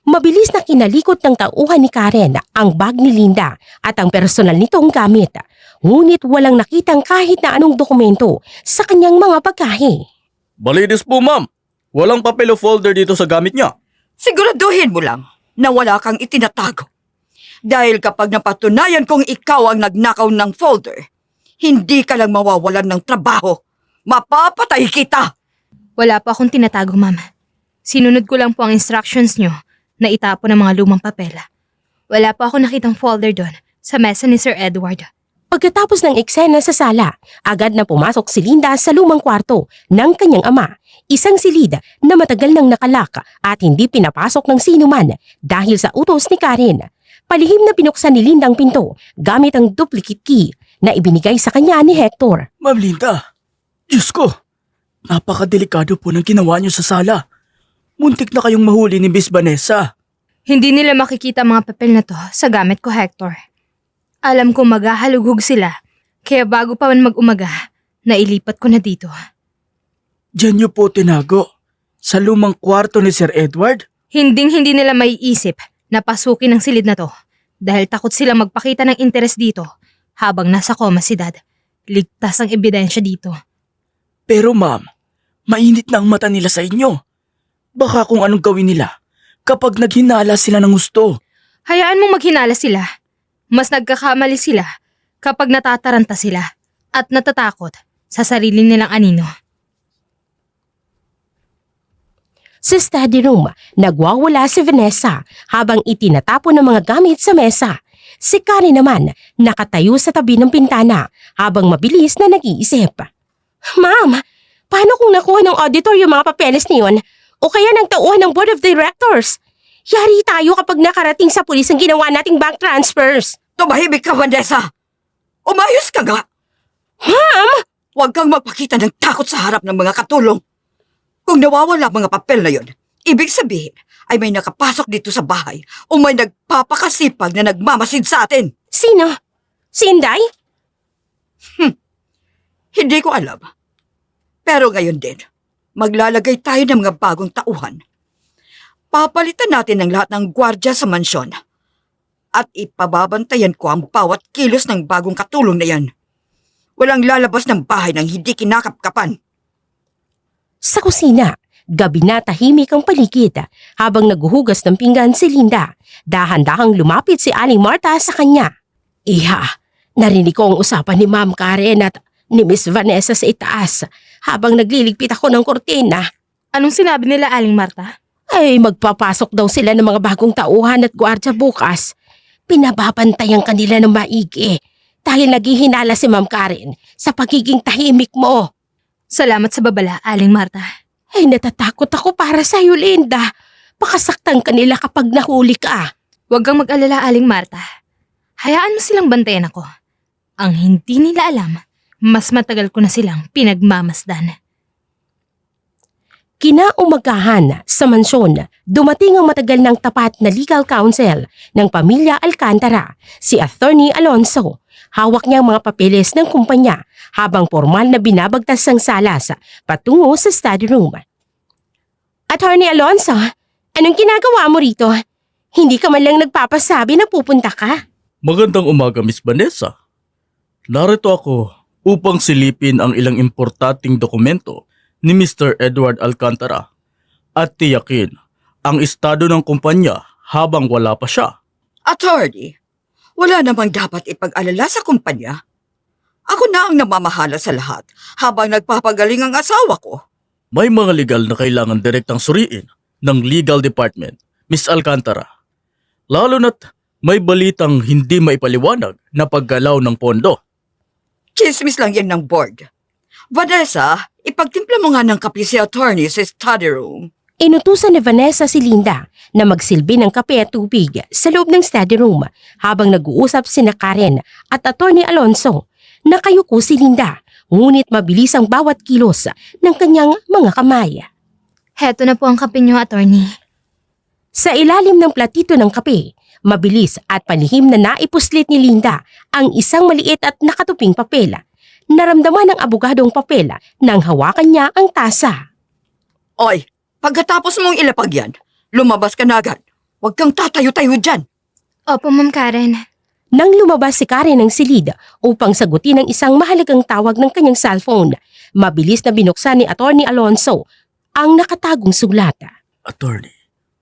Mabilis na kinalikot ng tauhan ni Karen ang bag ni Linda at ang personal nitong gamit. Ngunit walang nakitang kahit na anong dokumento sa kanyang mga bagahe. Balinis po, ma'am. Walang papel o folder dito sa gamit niya. Siguraduhin mo lang na wala kang itinatago. Dahil kapag napatunayan kong ikaw ang nagnakaw ng folder, hindi ka lang mawawalan ng trabaho. Mapapatay kita! Wala po akong tinatago, ma'am. Sinunod ko lang po ang instructions nyo na itapon ang mga lumang papel. Wala po ako nakitang folder doon sa mesa ni Sir Edward. Pagkatapos ng eksena sa sala, agad na pumasok si Linda sa lumang kwarto ng kanyang ama. Isang silid na matagal nang nakalak at hindi pinapasok ng sino man dahil sa utos ni Karen. Palihim na binuksan ni Linda ang pinto gamit ang duplicate key na ibinigay sa kanya ni Hector. Ma'am Linda, Diyos ko, napakadelikado po ng ginawa niyo sa sala. Muntik na kayong mahuli ni Miss Vanessa. Hindi nila makikita ang mga papel na to sa gamit ko, Hector. Alam ko maghahalughog sila, kaya bago pa man mag-umaga, nailipat ko na dito. Diyan niyo po tinago? Sa lumang kwarto ni Sir Edward? Hinding-hindi nila maiisip na pasukin ang silid na to dahil takot silang magpakita ng interes dito habang nasa koma si Dad. Ligtas ang ebidensya dito. Pero ma'am, mainit na ang mata nila sa inyo. Baka kung anong gawin nila kapag naghinala sila ng gusto. Hayaan mong maghinala sila. Mas nagkakamali sila kapag natataranta sila at natatakot sa sarili nilang anino. Sa study room, nagwawala si Vanessa habang itinatapon ng mga gamit sa mesa. Si Karen naman nakatayo sa tabi ng pintana habang mabilis na nag-iisip. Ma'am, paano kung nakuha ng auditor yung mga papeles niyon? O kaya ng tauhan ng board of directors? Yari tayo kapag nakarating sa pulis ang ginawa nating bank transfers. Tumahimik ka, Vanessa! Umayos ka nga! Ma'am! Huwag kang magpakita ng takot sa harap ng mga katulong. Kung nawawala mga papel na yon, ibig sabihin ay may nakapasok dito sa bahay o may nagpapakasipag na nagmamasid sa atin. Sino? Si Inday? Hindi ko alam. Pero ngayon din, maglalagay tayo ng mga bagong tauhan. Papalitan natin ang lahat ng gwardya sa mansyon. At ipababantayan ko ang bawat kilos ng bagong katulong na yan. Walang lalabas ng bahay nang hindi kinakapkapan. Sa kusina, gabi na tahimik ang paligid habang naghuhugas ng pinggan si Linda. Dahan-dahang lumapit si Aling Marta sa kanya. Iha, narinig ko ang usapan ni Ma'am Karen at ni Miss Vanessa sa itaas habang nagliligpit ako ng kortina. Anong sinabi nila, Aling Marta? Ay, magpapasok daw sila ng mga bagong tauhan at gwardya bukas. Pinababantayan kanila ng maigi dahil naghihinala si Ma'am Karen sa pagiging tahimik mo. Salamat sa babala, Aling Marta. Ay, natatakot ako para sa'yo, Linda. Pakasaktan ka nila kapag nahuli ka. Huwag kang mag-alala, Aling Marta. Hayaan mo silang bantayan ako. Ang hindi nila alam, mas matagal ko na silang pinagmamasdan. Kinaumagahan sa mansyon, dumating ang matagal ng tapat na legal counsel ng pamilya Alcantara, si Attorney Alonso. Hawak niya ang mga papeles ng kumpanya habang formal na binabagtas ang salas patungo sa study room. Attorney Alonso, anong ginagawa mo rito? Hindi ka man lang nagpapasabi na pupunta ka. Magandang umaga, Miss Vanessa. Narito ako upang silipin ang ilang importanteng dokumento ni Mr. Edward Alcantara at tiyakin ang estado ng kumpanya habang wala pa siya. Attorney, wala namang dapat ipag-alala sa kumpanya. Ako na ang namamahala sa lahat habang nagpapagaling ang asawa ko. May mga legal na kailangan direktang suriin ng legal department, Miss Alcantara. Lalo na't may balitang hindi maipaliwanag na paggalaw ng pondo. Chismis lang yan ng board. Vanessa, ipagtimpla mo nga ng kape si attorney sa study room. Inutusan ni Vanessa si Linda na magsilbi ng kape at tubig sa loob ng study room habang nag-uusap sina Karen at Attorney Alonso. Nakayuko si Linda, ngunit mabilis ang bawat kilos ng kanyang mga kamay. Heto na po ang kape niyo, attorney. Sa ilalim ng platito ng kape, mabilis at palihim na naipuslit ni Linda ang isang maliit at nakatuping papel. Naramdaman ng abogadong papel nang hawakan niya ang tasa. Oy, pagkatapos mong ilapag yan, lumabas ka na agad. Huwag kang tatayo-tayo dyan. Opo, Ma'am Karen. Nang lumabas si Karen ng silid upang sagutin ang isang mahalagang tawag ng kanyang cellphone, mabilis na binuksan ni Attorney Alonso ang nakatagong sulat. Attorney,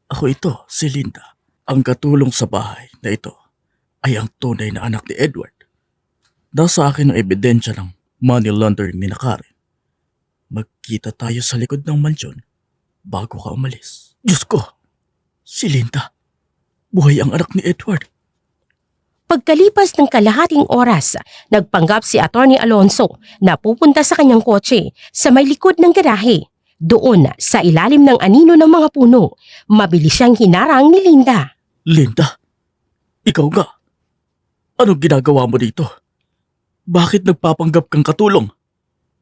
ako ito, si Linda. Ang katulong sa bahay na ito ay ang tunay na anak ni Edward. Nasa akin ang ebidensya ng money laundering ni Karen. Magkita tayo sa likod ng mansyon bago ka umalis. Diyos ko, si Linda. Buhay ang anak ni Edward. Pagkalipas ng kalahating oras, nagpanggap si Attorney Alonso na pupunta sa kanyang kotse sa may likod ng garahe. Doon, sa ilalim ng anino ng mga puno, mabilis siyang hinarang ni Linda. Linda, ikaw nga. Anong ginagawa mo dito? Bakit nagpapanggap kang katulong?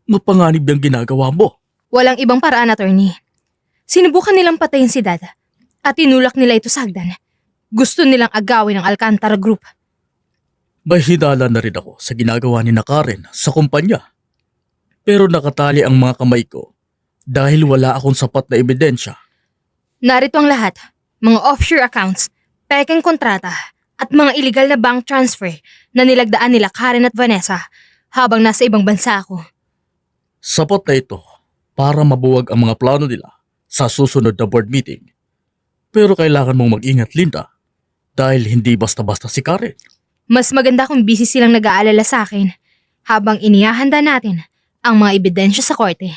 Mapanganib yung ginagawa mo. Walang ibang paraan, attorney. Sinubukan nilang patayin si Dad at tinulak nila ito sa hagdan. Gusto nilang agawin ang Alcantara Group. May hinala na rin ako sa ginagawa ni Karen sa kumpanya. Pero nakatali ang mga kamay ko dahil wala akong sapat na ebidensya. Narito ang lahat, mga offshore accounts, pekeng kontrata, at mga illegal na bank transfer na nilagdaan nila Karen at Vanessa habang nasa ibang bansa ako. Sapat na ito para mabuwag ang mga plano nila sa susunod na board meeting. Pero kailangan mong mag-ingat, Linda, dahil hindi basta-basta si Karen. Mas maganda kung busy silang nag-aalala sa akin habang inihahanda natin ang mga ebidensya sa korte.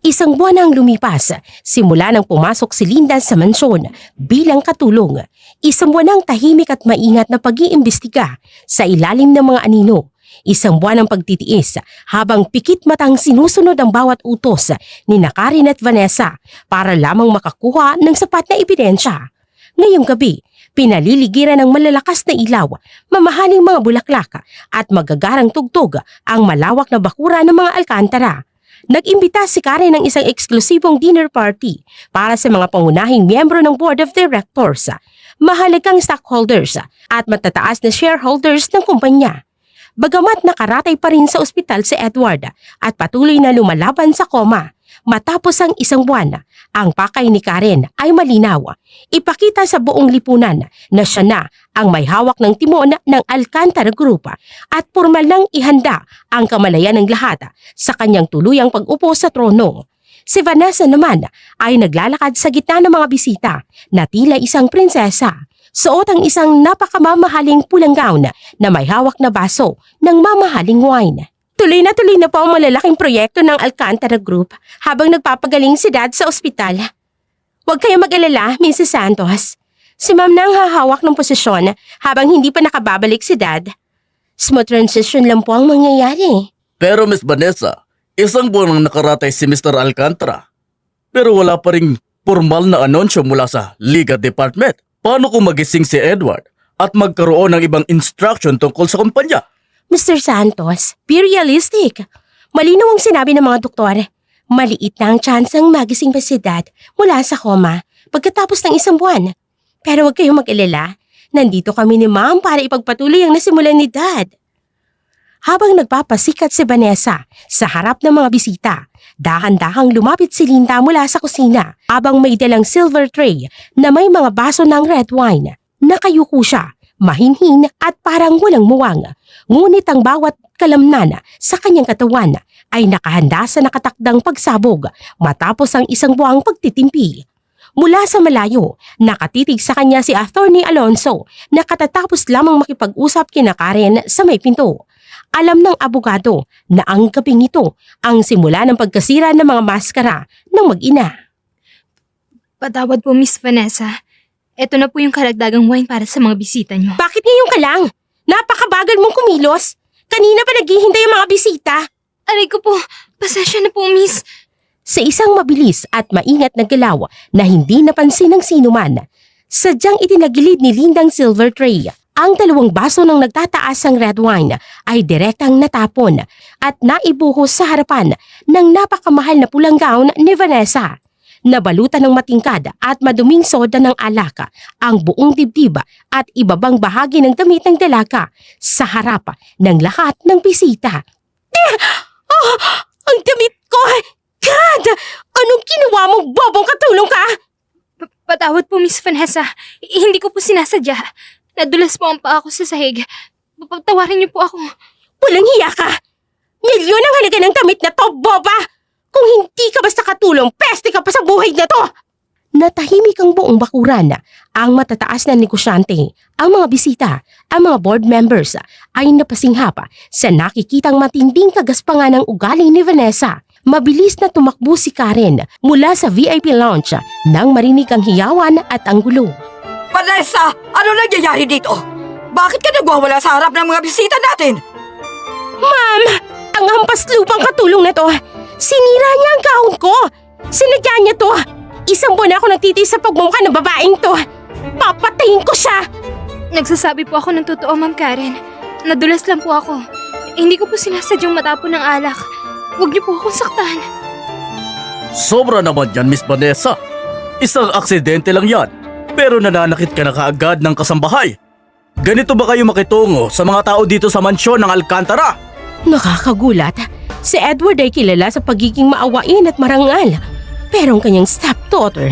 Isang buwan ang lumipas simula nang pumasok si Linda sa mansyon bilang katulong. Isang buwan ang tahimik at maingat na pag-iimbestiga sa ilalim ng mga anino. Isang buwan ang pagtitiis habang pikit matang sinusunod ang bawat utos ni Karen at Vanessa para lamang makakuha ng sapat na ebidensya. Ngayong gabi, pinaliligiran ng malalakas na ilaw, mamahaling mga bulaklak at magagarang tugtog ang malawak na bakura ng mga Alcantara. Nag-imbita si Karen ng isang eksklusibong dinner party para sa mga pangunahing miyembro ng board of directors, mahalagang stockholders at matataas na shareholders ng kumpanya. Bagamat nakaratay pa rin sa ospital si Edward at patuloy na lumalaban sa koma, matapos ang isang buwan, ang pakay ni Karen ay malinaw. Ipakita sa buong lipunan na siya na ang may hawak ng timon ng Alcantara Group at pormal nang ihanda ang kamalayan ng lahat sa kanyang tuluyang pag-upo sa trono. Si Vanessa naman ay naglalakad sa gitna ng mga bisita na tila isang prinsesa. Suot ang isang napakamamahaling pulang gown na may hawak na baso ng mamahaling wine. Tuloy na po ang malalaking proyekto ng Alcantara Group habang nagpapagaling si Dad sa ospital. Huwag kayo mag-alala, Mrs. Santos. Si Ma'am na ang hahawak ng posisyon habang hindi pa nakababalik si Dad. Smooth transition lang po ang mangyayari. Pero Miss Vanessa, isang buwan nang nakaratay si Mr. Alcantara. Pero wala pa ring formal na anunsyo mula sa Legal Department. Paano kung magising si Edward at magkaroon ng ibang instruction tungkol sa kumpanya? Mr. Santos, be realistic. Malinaw ang sinabi ng mga doktor. Maliit na ang tsansang magising pa si Dad mula sa koma pagkatapos ng isang buwan. Pero huwag kayong mag-alala. Nandito kami ni Ma'am para ipagpatuloy ang nasimulan ni Dad. Habang nagpapasikat si Vanessa sa harap ng mga bisita, Dahan-dahang lumapit si Linda mula sa kusina habang may dalang silver tray na may mga baso ng red wine. Nakayuko siya, mahinhin at parang walang muwang. Ngunit ang bawat kalamnan sa kanyang katawan ay nakahanda sa nakatakdang pagsabog matapos ang isang buwang pagtitimpi. Mula sa malayo, nakatitig sa kanya si Attorney Alonso na katatapos lamang makipag-usap kina Karen sa may pinto. Alam ng abogado na ang gabing ito ang simula ng pagkasira ng mga maskara ng mag-ina. Patawad po, Miss Vanessa. Ito na po yung karagdagang wine para sa mga bisita nyo. Bakit ngayon ka lang? Napakabagal mong kumilos. Kanina pa naghihintay ang mga bisita. Aray ko po, pasensya na po, Miss. Sa isang mabilis at maingat na galaw na hindi napansin ng sinuman, sadyang itinagilid ni Lindang silver tray. Ang 2 baso ng nagtataasang red wine ay direktang natapon at naibuhos sa harapan ng napakamahal na pulang gown ni Vanessa. Nabalutan ng matingkad at maduming soda ng alak ang buong dibdib at ibabang bahagi ng damit ng dalaga sa harap ng lahat ng bisita. Oh, ang damit ko! God! Anong ginawa mong bobong katulong ka? Patawad po, Miss Vanessa. Hindi ko po sinasadya. Nadulas po ang paa ko sa sahig. Pagtawarin niyo po ako. Walang hiya ka! Milyon ang halaga ng damit na to, boba! Kung hindi ka basta katulong, peste ka pa sa buhay na to! Natahimik ang buong bakuran. Ang matataas na negosyante, ang mga bisita, ang mga board members ay napasinghap sa nakikitang matinding kagaspangan ng ugali ni Vanessa. Mabilis na tumakbo si Karen mula sa VIP lounge nang marinig ang hiyawan at ang gulo. Vanessa, ano nangyayari dito? Bakit ka nagwawala sa harap ng mga bisita natin? Ma'am, ang hampas lupang katulong na to, sinira niya ang gown ko. Sinadya niya to. Isang buwan ako nagtitiis sa pagmumukha ng babaeng to. Papatayin ko siya. Nagsasabi po ako ng totoo, Ma'am Karen. Nadulas lang po ako. Hindi ko po sinasadyang matapon ng alak. Huwag niyo po akong saktan. Sobra naman yan, Miss Vanessa. Isang aksidente lang yan. Pero nananakit ka na kaagad ng kasambahay. Ganito ba kayo makitungo sa mga tao dito sa mansyon ng Alcantara? Nakakagulat. Si Edward ay kilala sa pagiging maawain at marangal. Pero ang kanyang stepdaughter,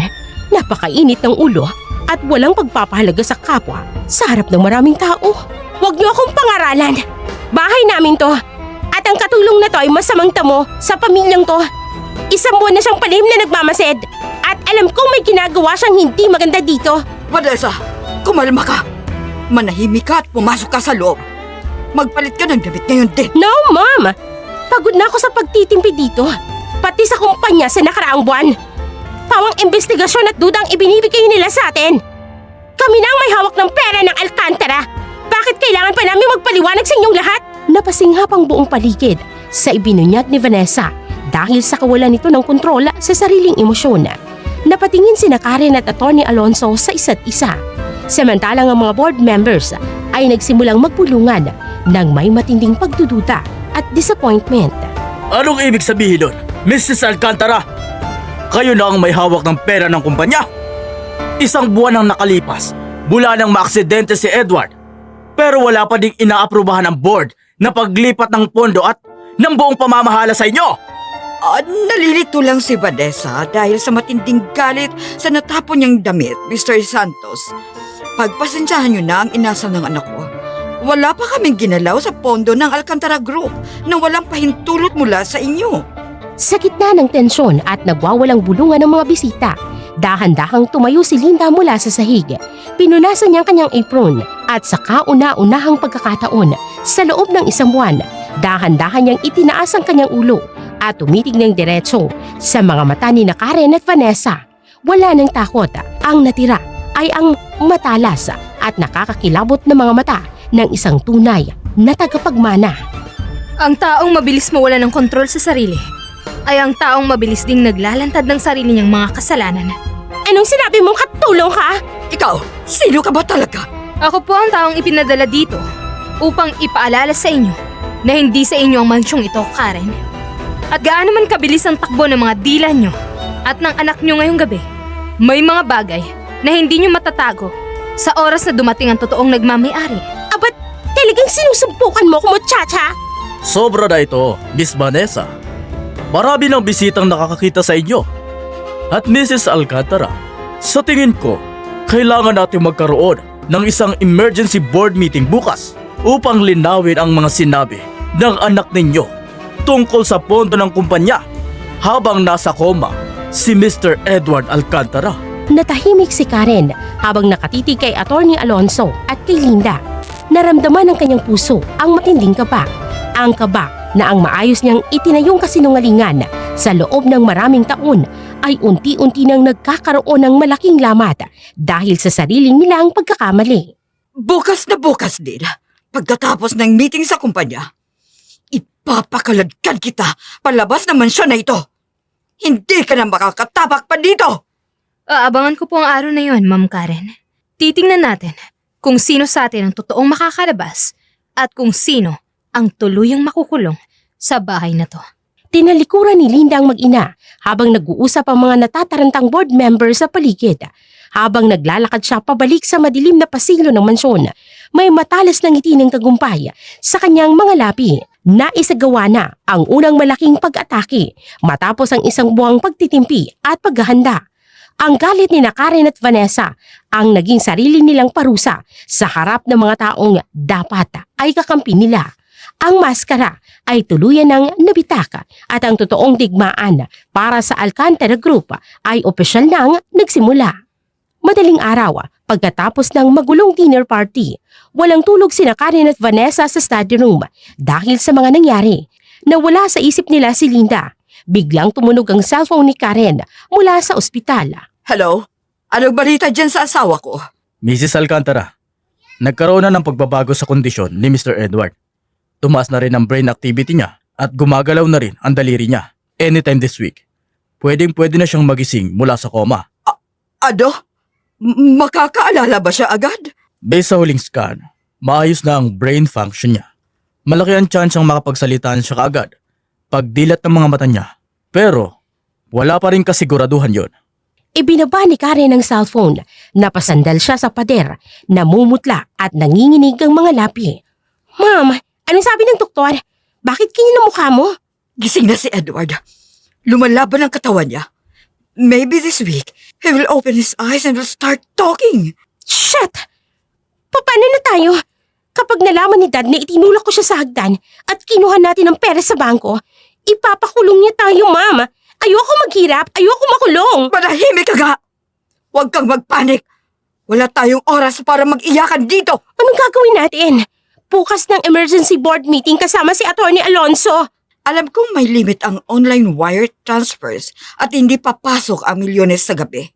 napakainit ng ulo at walang pagpapahalaga sa kapwa sa harap ng maraming tao. Huwag niyo akong pangaralan. Bahay namin to. At ang katulong na to ay masamang tamo sa pamilyang to. Isang buwan na siyang palihim na nagmamasid. At alam kong may ginagawa siyang hindi maganda dito. Vanessa, kumalma ka. Manahimik ka at pumasok ka sa loob. Magpalit ka ng damit ngayon din. No, Ma'am! Pagod na ako sa pagtitimpi dito. Pati sa kumpanya sa nakaraang buwan. Pawang investigasyon at dudang ibinibigay nila sa atin. Kami na ang may hawak ng pera ng Alcantara. Bakit kailangan pa namin magpaliwanag sa inyong lahat? Napasinghap ang buong paligid sa ibinunyag ni Vanessa dahil sa kawalan nito ng kontrol sa sariling emosyon. Napatingin sina Karen at Attorney Alonso sa isa't isa. Samantalang ang mga board members ay nagsimulang magpulungan ng may matinding pagdududa at disappointment. Anong ibig sabihin nun, Mrs. Alcantara? Kayo na ang may hawak ng pera ng kumpanya? Isang buwan ang nakalipas, mula nang maaksidente si Edward. Pero wala pa ding inaaprubahan ang board na paglipat ng pondo at ng buong pamamahala sa inyo. Nalilito lang si Vanessa dahil sa matinding galit sa natapon niyang damit, Mr. Santos. Pagpasensyahan niyo na ang inasal ng anak ko. Wala pa kaming ginalaw sa pondo ng Alcantara Group na walang pahintulot mula sa inyo. Sa gitna ng tensyon at nagwawalang bulungan ng mga bisita, dahan-dahang tumayo si Linda mula sa sahig. Pinunasan niya ang kanyang apron at sa kauna-unahang pagkakataon sa loob ng isang buwan, dahan-dahan niyang itinaas ang kanyang ulo at tumitig ng diretso sa mga mata ni Karen at Vanessa. Wala nang takot. Ang natira ay ang matalas at nakakakilabot na mga mata ng isang tunay na tagapagmana. Ang taong mabilis mawala ng kontrol sa sarili ay ang taong mabilis ding naglalantad ng sarili niyang mga kasalanan. Anong sinabi mong katulong ka? Ikaw, sino ka ba talaga? Ako po ang taong ipinadala dito upang ipaalala sa inyo na hindi sa inyo ang mansyong ito, Karen. At gaano man kabilis ang takbo ng mga dila nyo at ng anak nyo ngayong gabi, may mga bagay na hindi nyo matatago sa oras na dumating ang totoong nagmamay-ari. Abat, talagang sinusumpukan mo ko, muchacha? Sobra na ito, Miss Vanessa. Marami ng bisitang nakakakita sa inyo. At Mrs. Alcantara, sa tingin ko, kailangan natin magkaroon ng isang emergency board meeting bukas upang linawin ang mga sinabi ng anak ninyo tungkol sa pondo ng kumpanya habang nasa koma si Mr. Edward Alcantara. Natahimik si Karen habang nakatitig kay Atty. Alonso at kay Linda. Naramdaman ng kanyang puso ang matinding kaba. Ang kaba na ang maayos niyang itinayong kasinungalingan sa loob ng maraming taon ay unti-unti nang nagkakaroon ng malaking lamat dahil sa sarili nilang pagkakamali. Bukas na bukas din, pagkatapos ng meeting sa kumpanya, ipapakaladkad kita palabas ng mansyon na ito. Hindi ka na makakatabak pa dito! Aabangan ko po ang araw na yon, Ma'am Karen. Titingnan natin kung sino sa atin ang totoong makakalabas at kung sino ang tuluyang makukulong sa bahay na to. Tinalikuran ni Linda ang mag-ina habang nag-uusap ang mga natatarantang board members sa paligid. Habang naglalakad siya pabalik sa madilim na pasilyo ng mansyon, may matalas na ngiti ng tagumpay sa kanyang mga labi. Naisagawa na ang unang malaking pag-atake matapos ang isang buwang pagtitimpi at paghahanda. Ang galit ni Karen at Vanessa ang naging sarili nilang parusa sa harap ng mga taong dapat ay kakampi nila. Ang maskara ay tuluyan ng nabitaka at ang totoong digmaan para sa Alcantara Group ay opisyal nang nagsimula. Madaling araw, pagkatapos ng magulong dinner party, walang tulog sina Karen at Vanessa sa study room dahil sa mga nangyari. Nawala sa isip nila si Linda. Biglang tumunog ang cellphone ni Karen mula sa ospital. Hello? Anong balita dyan sa asawa ko? Mrs. Alcantara, nagkaroon na ng pagbabago sa kondisyon ni Mr. Edward. Tumaas na rin ang brain activity niya at gumagalaw na rin ang daliri niya anytime this week. Pwedeng-pwede na siyang magising mula sa koma. Ano? Makakaalala ba siya agad? Based sa huling scan, maayos na ang brain function niya. Malaki ang chance siyang makapagsalita siya kaagad pagdilat ng mga mata niya. Pero wala pa rin kasiguraduhan yon. Ibinaba ni Karen ang cellphone, napasandal siya sa pader, namumutla at nanginginig ang mga labi. Ma'am, anong sabi ng doktor? Bakit kinyo ng mukha mo? Gising na si Edward. Lumalaban ang katawan niya. Maybe this week, he will open his eyes and will start talking. Shit! Paano na tayo? Kapag nalaman ni Dad na itinulak ko siya sa hagdan at kinuha natin ang pera sa bangko, ipapakulong niya tayo, Ma'am. Ayoko maghirap, ayoko makulong. Manahimik ka nga! Huwag kang magpanik. Wala tayong oras para mag-iyakan dito. Anong gagawin natin? Bukas ng emergency board meeting kasama si Atty. Alonso. Alam kong may limit ang online wire transfers at hindi papasok ang milyones sa gabi.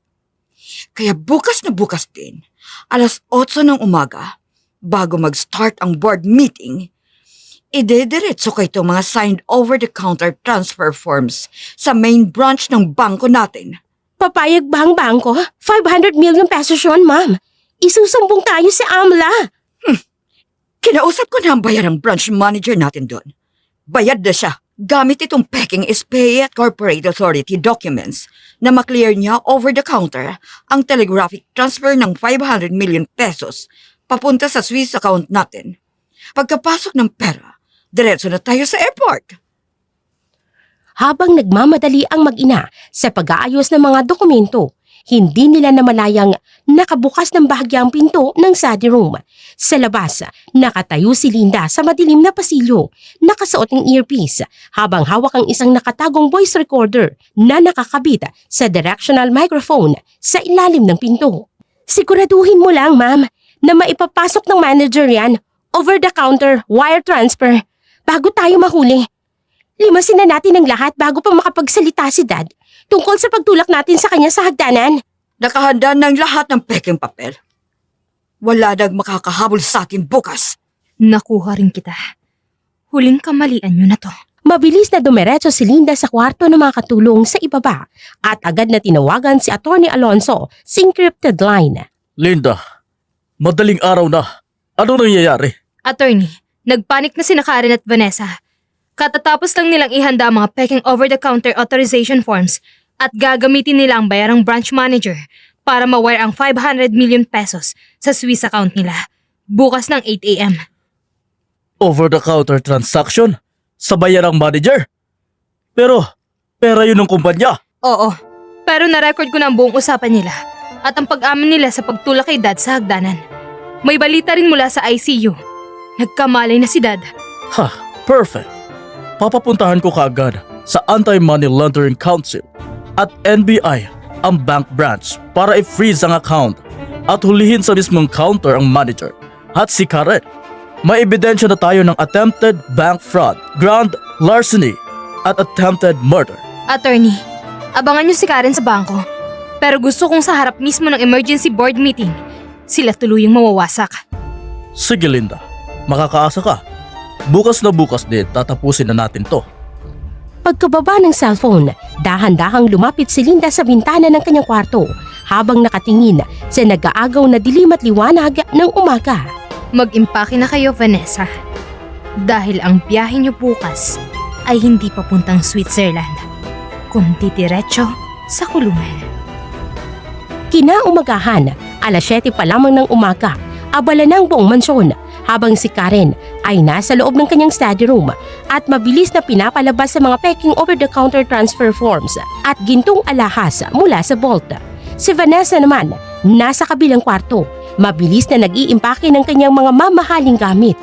Kaya bukas na bukas din, alas 8 ng umaga, bago mag-start ang board meeting, idediretso ko itong mga signed over-the-counter transfer forms sa main branch ng bangko natin. Papayag ba ang bangko? 500 million pesos yun, Ma'am. Isusumbong tayo sa AMLA. Kinausap ko na ang bayarang branch manager natin doon. Bayad na siya. Gamit itong peking SPA at Corporate Authority documents na maklear niya over-the-counter ang telegraphic transfer ng 500 million pesos papunta sa Swiss account natin. Pagkapasok ng pera, diretso na tayo sa airport. Habang nagmamadali ang mag-ina sa pag-aayos ng mga dokumento, hindi nila namalayang nakabukas ng bahagyang pinto ng study room. Sa labas, nakatayo si Linda sa madilim na pasilyo, nakasuot ng earpiece habang hawak ang isang nakatagong voice recorder na nakakabit sa directional microphone sa ilalim ng pinto. Siguraduhin mo lang, Ma'am, na maipapasok ng manager yan over-the-counter wire transfer bago tayo mahuli. Limasin na natin ang lahat bago pa makapagsalita si Dad tungkol sa pagtulak natin sa kanya sa hagdanan. Nakahanda ng lahat ng peking papel. Wala nang makakahabol sa akin bukas. Nakuha rin kita. Huling kamalian nyo na to. Mabilis na dumiretso si Linda sa kwarto ng mga katulong sa ibaba at agad na tinawagan si Atty. Alonso sa encrypted line. Linda, madaling araw na. Ano nangyayari? Attorney, nagpanik na sina Karen at Vanessa. Katatapos lang nilang ihanda ang mga peking over-the-counter authorization forms at gagamitin nila ang bayarang branch manager para ma-wire ang 500 million pesos sa Swiss account nila bukas ng 8 a.m. Over-the-counter transaction? Sa bayarang manager? Pero Pera yun ng kumpanya. Oo, pero na-record ko na ang buong usapan nila at ang pag-amin nila sa pagtulak kay Dad sa hagdanan. May balita rin mula sa ICU. Nagkamalay na si Dad. Ha, perfect. Papapuntahan ko kaagad sa Anti-Money Laundering Council at NBI ang bank branch para i-freeze ang account at hulihin sa mismong counter ang manager at si Karen. May ebidensya na tayo ng attempted bank fraud, grand larceny at attempted murder. Attorney, abangan niyo si Karen sa bangko. Pero gusto kong sa harap mismo ng emergency board meeting, sila tuluyang mawawasak. Sige Linda, makakaasa ka. Bukas na bukas din tatapusin na natin to. Pagkababa ng cellphone, dahan-dahang lumapit si Linda sa bintana ng kanyang kwarto habang nakatingin sa nag-aagaw na dilim at liwanag ng umaga. Mag-impake na kayo, Vanessa. Dahil ang biyahe niyo bukas ay hindi papuntang Switzerland, kundi diretso sa kulungan. Kinaumagahan, alas 7 pa lamang ng umaga, abala ng buong mansyon habang si Karen ay nasa loob ng kanyang study room at mabilis na pinapalabas sa mga peking over-the-counter transfer forms at gintong alahas mula sa vault. Si Vanessa naman, nasa kabilang kwarto, mabilis na nag-iimpake ng kanyang mga mamahaling gamit.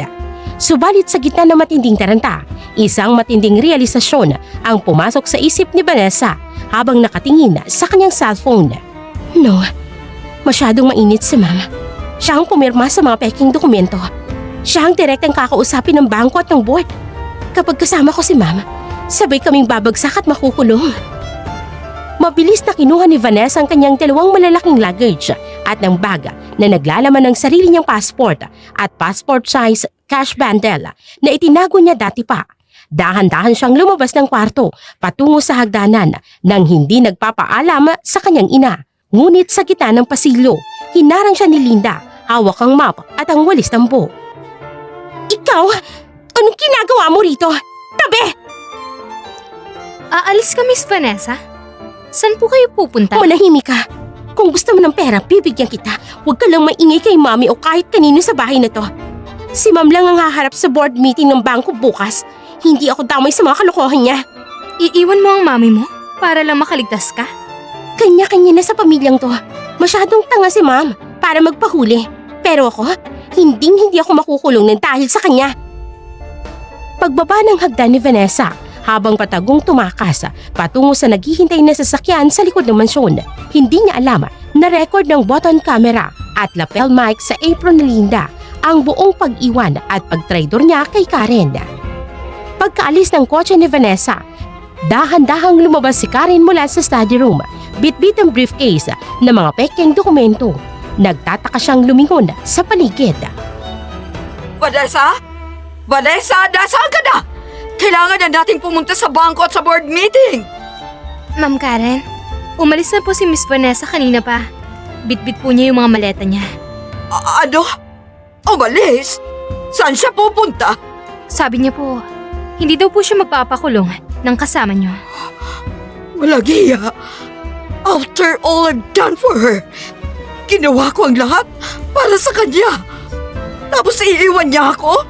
Subalit sa gitna ng matinding taranta, isang matinding realisasyon ang pumasok sa isip ni Vanessa habang nakatingin sa kanyang cellphone. No, masyadong mainit si Mama. Siya ang pumirma sa mga peking dokumento. Siya ang direktang kakausapin ng bangko at ng board. Kapag kasama ko si Mama, sabay kaming babagsak at makukulong. Mabilis na kinuha ni Vanessa ang kanyang 2 malalaking luggage at ng bag na naglalaman ng sarili niyang passport at passport size cash bundle na itinago niya dati pa. Dahan-dahan siyang lumabas ng kwarto patungo sa hagdanan nang hindi nagpapaalam sa kanyang ina. Ngunit sa gitna ng pasilyo, hinarang siya ni Linda, hawak ang map at ang walis tambo. Ikaw? Anong ginagawa mo rito? Tabi! Aalis ka, Miss Vanessa? Saan po kayo pupunta? Manahimik ka. Kung gusto mo ng pera, bibigyan kita. Huwag ka lang maingay kay Mami o kahit kanino sa bahay na to. Si Ma'am lang ang haharap sa board meeting ng bangko bukas. Hindi ako damay sa mga kalokohan niya. Iiwan mo ang mami mo para lang makaligtas ka? Kanya-kanya na sa pamilyang to. Masyadong tanga si Ma'am para magpahuli. Pero ako, hindi ako makukulong ng dahil sa kanya. Pagbaba ng hagdan ni Vanessa, habang patagong tumakas patungo sa naghihintay na sasakyan sa likod ng mansyon, hindi niya alam na record ng button camera at lapel mic sa apron ni Linda ang buong pag-iwan at pagtraidor niya kay Karen. Pagkaalis ng kotse ni Vanessa, dahan-dahang lumabas si Karen mula sa study room, bitbit ang briefcase na mga peking dokumento. Nagtataka siyang lumingon sa paligid. Vanessa? Vanessa, nasaan ka na? Kailangan na nating pumunta sa bangko at sa board meeting. Ma'am Karen, umalis na po si Miss Vanessa kanina pa. Bitbit po niya yung mga maleta niya. Ano? Umalis? Saan siya pupunta? Sabi niya po, hindi daw po siya magpapakulong ng kasama niyo. Walang hiya. After all I've done for her, ginawa ko ang lahat para sa kanya. Tapos iiwan niya ako?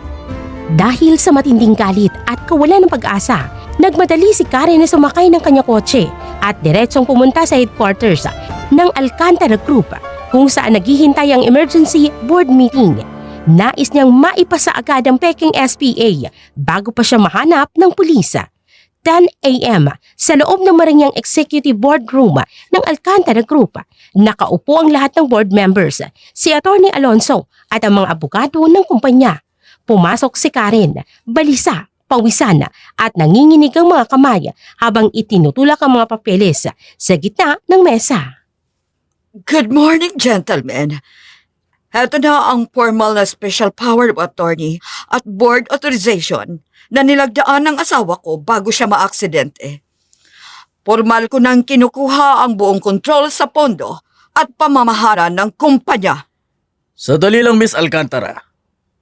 Dahil sa matinding galit at kawalan ng pag-asa, nagmadali si Karen na sumakay ng kanyang kotse at diretsong pumunta sa headquarters ng Alcantara Group kung saan naghihintay ang emergency board meeting. Nais niyang maipasa agad ang peking SPA bago pa siya mahanap ng pulis. 10 a.m. sa loob ng Marinyang Executive Boardroom ng Alcantara Group, nakaupo ang lahat ng board members, si Attorney Alonso at ang mga abogado ng kumpanya. Pumasok si Karen, balisa, pawisan at nanginginig ang mga kamay habang itinutulak ang mga papeles sa gitna ng mesa. Good morning, gentlemen. Heto na ang formal na special power of attorney at board authorization na nilagdaan ng asawa ko bago siya maaksidente. Formal ko nang kinukuha ang buong kontrol sa pondo at pamamahala ng kumpanya. Sadali lang Miss Alcantara.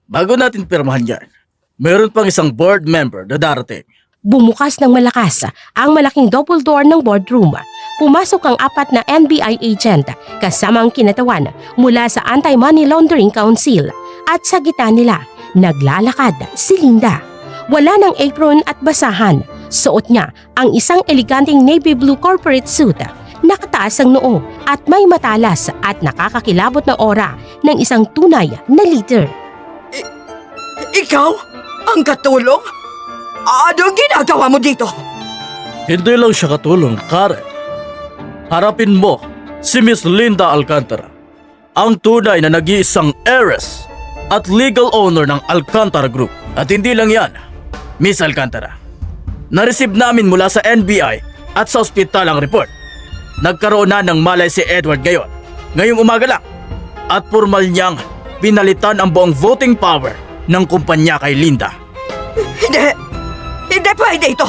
Bago natin pirmahan yan, meron pang isang board member na darating. Bumukas ng malakas ang malaking double door ng boardroom. Pumasok ang 4 na NBI agent kasama ang kinatawan mula sa Anti-Money Laundering Council at sa gitna nila naglalakad si Linda. Wala ng apron at basahan, Suot niya ang isang eleganteng navy blue corporate suit, nakataas ang noo at may matalas at nakakakilabot na aura ng isang tunay na leader. Ikaw? Ang katulong? Anong ginagawa mo dito? Hindi lang siya katulong, Karen. Harapin mo si Miss Linda Alcantara, ang tunay na nag-iisang heiress at legal owner ng Alcantara Group. At hindi lang yan, Miss Alcantara. Na-receive namin mula sa NBI at sa ospital ang report. Nagkaroon na ng malay si Edward ngayong umaga lang. At formal niyang pinalitan ang buong voting power ng kumpanya kay Linda. Hindi! Hindi pwede ito!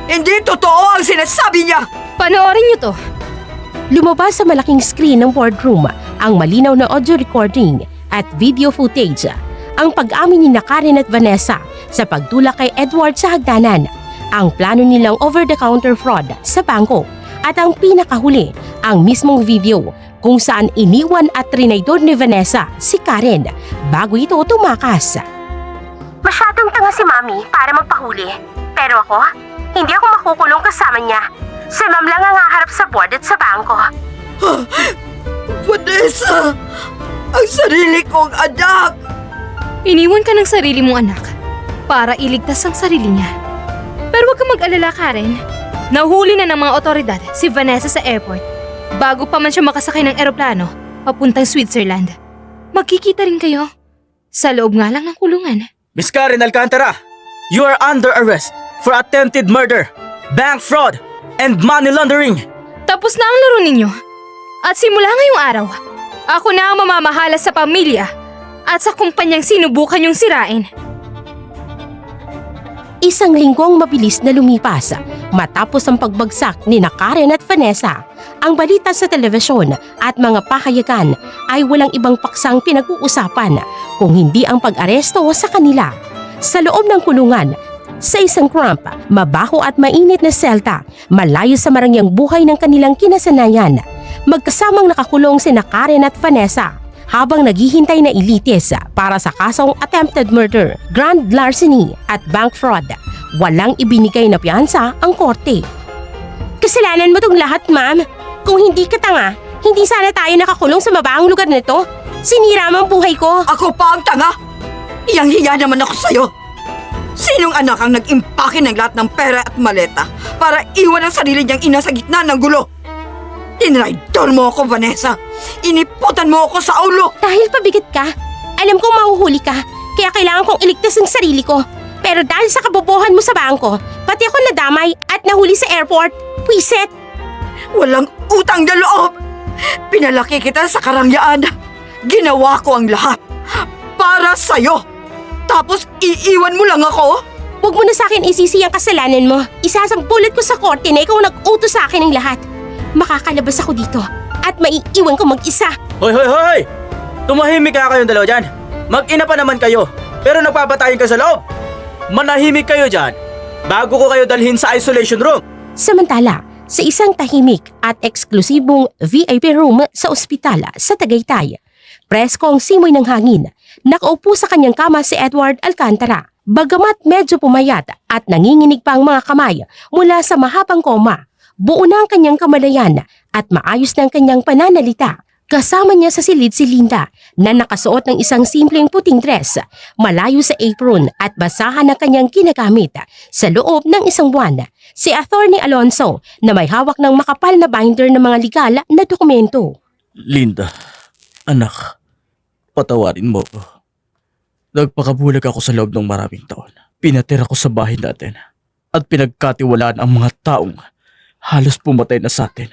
Hindi totoo ang sinasabi niya! Panoorin niyo to. Lumabas sa malaking screen ng boardroom ang malinaw na audio recording at video footage. Ang pag-amin ni Karen at Vanessa sa pagtulak kay Edward sa hagdanan, ang plano nilang over-the-counter fraud sa bangko, at ang pinakahuli, ang mismong video kung saan iniwan at trinaydor ni Vanessa si Karen bago ito tumakas. Masyadong tanga si Mami para magpahuli. Pero ako, hindi ako makukulong kasama niya. Si Ma'am lang ang haharap sa board at sa bangko. Vanessa! Ang sarili kong anak! Iniwan ka ng sarili mong anak para iligtas ang sarili niya. Pero huwag kang mag-alala, Karen. Nahuli na ng mga otoridad si Vanessa sa airport bago pa man siya makasakay ng eroplano papuntang Switzerland. Magkikita rin kayo sa loob nga lang ng kulungan. Miss Karen Alcantara, you are under arrest for attempted murder, bank fraud, and money laundering. Tapos na ang laro ninyo. At simula ngayong araw, ako na ang mamamahala sa pamilya at sa kumpanyang sinubukan yung sirain. Isang linggong mabilis na lumipas matapos ang pagbagsak ni Karen at Vanessa. Ang balita sa telebisyon at mga pahayagan ay walang ibang paksang pinag-uusapan kung hindi ang pag-aresto sa kanila. Sa loob ng kulungan, sa isang cramp, mabaho at mainit na selta, malayo sa marangyang buhay ng kanilang kinasanayan, magkasamang nakakulong sina Karen at Vanessa habang naghihintay na ilitis para sa kasong attempted murder, grand larceny at bank fraud. Walang ibinigay na piyansa ang korte. Kasalanan mo tong lahat, ma'am. Kung hindi ka tanga, hindi sana tayo nakakulong sa mabaang lugar nito. Sinira mo ang buhay ko. Ako pa ang tanga! Iyang-hiya naman ako sa'yo! Sinong anak ang nag-impake ng lahat ng pera at maleta para iwan ang sarili niyang ina sa gitna ng gulo? Tinraidor mo ako, Vanessa! Iniputan mo ako sa ulo! Dahil pabigat ka, alam kong mahuhuli ka, kaya kailangan kong iligtas ang sarili ko. Pero dahil sa kabobohan mo sa bangko, pati ako nadamay at nahuli sa airport. Pwisit! Walang utang na loob! Pinalaki kita sa karangyaan. Ginawa ko ang lahat para sa'yo. Tapos iiwan mo lang ako? Huwag mo na sa akin isisi ang kasalanan mo. Isasampulit ko sa korte na ikaw nag-utos sa akin ng lahat. Makakalabas ako dito at maiiwan ko mag-isa. Hoy, hoy, hoy! Tumahimik ka kayong dalawa dyan. Mag-ina pa naman kayo, pero nagpapatayin ka sa loob. Manahimik kayo dyan bago ko kayo dalhin sa isolation room. Samantala, sa isang tahimik at eksklusibong VIP room sa ospital sa Tagaytay, presko ang simoy ng hangin, nakaupo sa kanyang kama si Edward Alcantara. Bagamat medyo pumayat at nanginginig pa ang mga kamay mula sa mahabang koma, buo na ang kanyang kamalayan at maayos na ang kanyang pananalita. Kasama niya sa silid si Linda na nakasuot ng isang simpleng puting dress, malayo sa apron at basahan na kanyang ginagamit. Sa loob ng isang buwan, si Attorney Alonso na may hawak ng makapal na binder ng mga legal na dokumento. Linda, anak, patawarin mo ko. Nagpakabulag ako sa loob ng maraming taon. Pinatira ko sa bahay natin at pinagkatiwalaan ang mga taong halos pumatay na sa atin.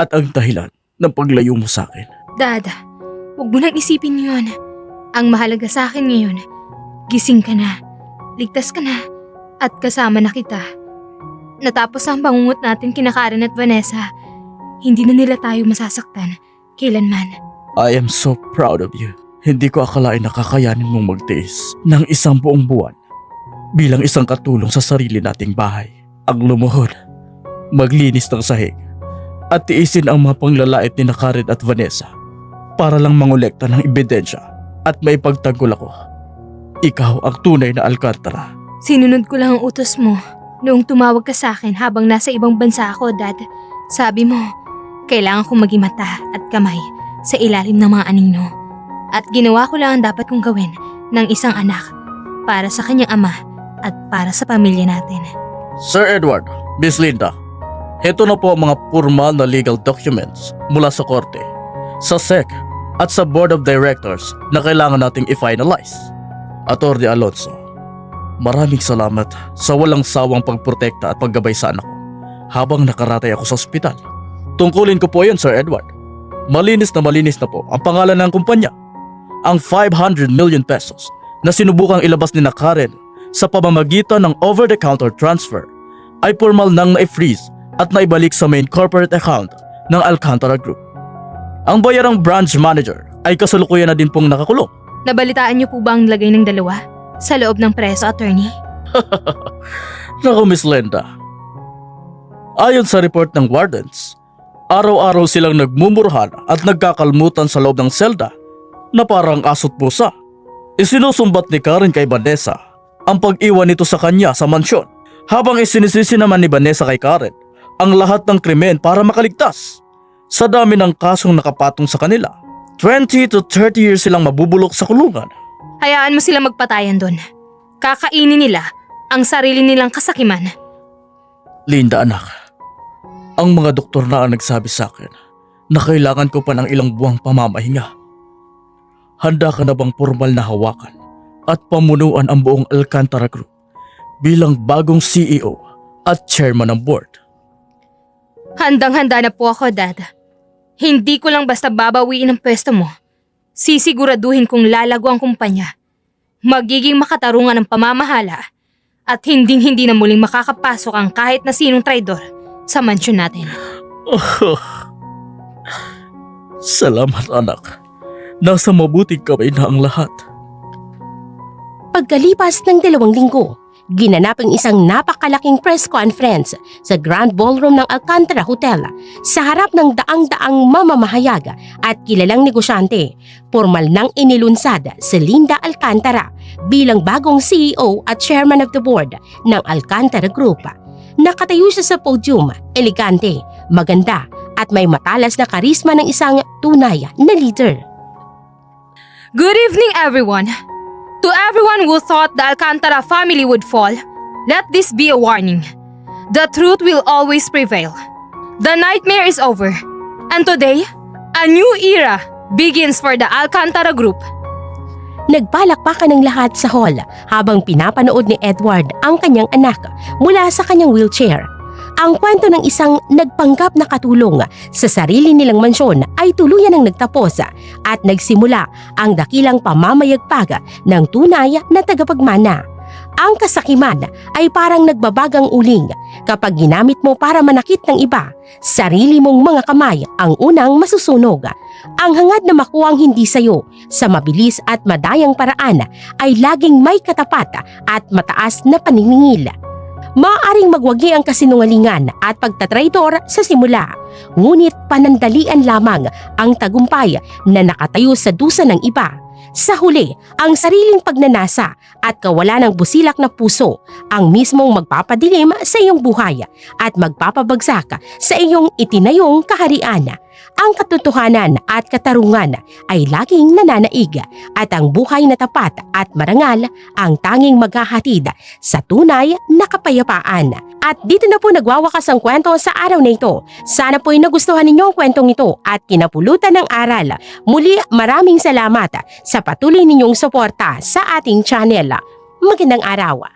At ang dahilan ng paglayo mo sa akin. Dad, huwag mo nang isipin yun. Ang mahalaga sa akin ngayon, gising ka na, ligtas ka na, at kasama na kita. Natapos ang bangungot natin kina Karen at Vanessa. Hindi na nila tayo masasaktan kailanman. I am so proud of you. Hindi ko akalain na kakayanin mong magtiis ng isang buong buwan bilang isang katulong sa sarili nating bahay. Ang lumuhod, maglinis ng sahig, at tiisin ang mga panglalait ni Karen at Vanessa para lang mangolekta ng ebidensya at may pagtanggol ako. Ikaw ang tunay na Alcantara. Sinunod ko lang ang utos mo. Noong tumawag ka sa akin habang nasa ibang bansa ako, Dad, sabi mo, kailangan kong maging mata at kamay sa ilalim ng mga anino. At ginawa ko lang ang dapat kong gawin ng isang anak para sa kanyang ama at para sa pamilya natin. Sir Edward, Miss Linda, ito na po ang mga formal na legal documents mula sa korte, sa SEC at sa Board of Directors na kailangan nating i-finalize. Atty. Alonso, maraming salamat sa walang sawang pagprotekta at paggabay sa anak ko habang nakaratay ako sa ospital. Tungkulin ko po yun, Sir Edward. Malinis na po ang pangalan ng kumpanya. Ang 500 million pesos na sinubukang ilabas ni Karen sa pamamagitan ng over-the-counter transfer ay formal nang na-freeze at naibalik sa main corporate account ng Alcantara Group. Ang bayarang branch manager ay kasalukuyan na din pong nakakulong. Nabalitaan niyo po ba ang lagay ng dalawa sa loob ng preso, attorney? Naku, Miss Linda. Ayon sa report ng wardens, araw-araw silang nagmumurhan at nagkakalmutan sa loob ng selda na parang aso't pusa. Isinusumbat ni Karen kay Vanessa ang pag-iwan nito sa kanya sa mansyon, habang isinisisi naman ni Vanessa kay Karen ang lahat ng krimen para makaligtas. Sa dami ng kasong nakapatong sa kanila, 20 to 30 years silang mabubulok sa kulungan. Hayaan mo sila magpatayan doon. Kakainin nila ang sarili nilang kasakiman. Linda, anak, ang mga doktor na ang nagsabi sa akin na kailangan ko pa ng ilang buwang pamamahinga. Handa ka na bang formal na hawakan at pamunuan ang buong Alcantara Group bilang bagong CEO at chairman ng board? Handang-handa na po ako, Dad. Hindi ko lang basta babawiin ang pwesto mo. Sisiguraduhin kong lalago ang kumpanya. Magiging makatarungan ang pamamahala at hinding-hindi na muling makakapasok ang kahit na sinong traidor sa mansyon natin. Salamat, anak. Nasa mabuting kamay na ang lahat. Pagkalipas ng 2 linggo, ginanap ang isang napakalaking press conference sa Grand Ballroom ng Alcantara Hotel sa harap ng daang-daang mamamahayag at kilalang negosyante. Formal nang inilunsad si Linda Alcantara bilang bagong CEO at chairman of the board ng Alcantara Group. Nakatayo siya sa podium, elegante, maganda at may matalas na karisma ng isang tunay na leader. Good evening, everyone. To everyone who thought the Alcantara family would fall, let this be a warning. The truth will always prevail. The nightmare is over. And today, a new era begins for the Alcantara Group. Nagpalakpakan ng lahat sa hall habang pinapanood ni Edward ang kanyang anak mula sa kanyang wheelchair. Ang kwento ng isang nagpanggap na katulong sa sarili nilang mansyon ay tuluyan ng nagtapos at nagsimula ang dakilang pamamayagpag ng tunay na tagapagmana. Ang kasakiman ay parang nagbabagang uling kapag ginamit mo para manakit ng iba. Sarili mong mga kamay ang unang masusunog. Ang hangad na makuwang hindi sayo sa mabilis at madayang paraan ay laging may katapat at mataas na paniningil. Maaaring magwagi ang kasinungalingan at pagtatraitor sa simula, ngunit panandalian lamang ang tagumpay na nakatayo sa dusa ng iba. Sa huli, ang sariling pagnanasa at kawalan ng busilak na puso ang mismong magpapadilim sa iyong buhay at magpapabagsak sa iyong itinayong kaharian. Ang katotohanan at katarungan ay laging nananaig at ang buhay na tapat at marangal ang tanging maghahatid sa tunay na kapayapaan. At dito na po nagwawakas ang kwento sa araw na ito. Sana po'y nagustuhan ninyo ang kwentong ito at kinapulutan ng aral. Muli, maraming salamat sa patuloy ninyong suporta sa ating channel. Magandang araw!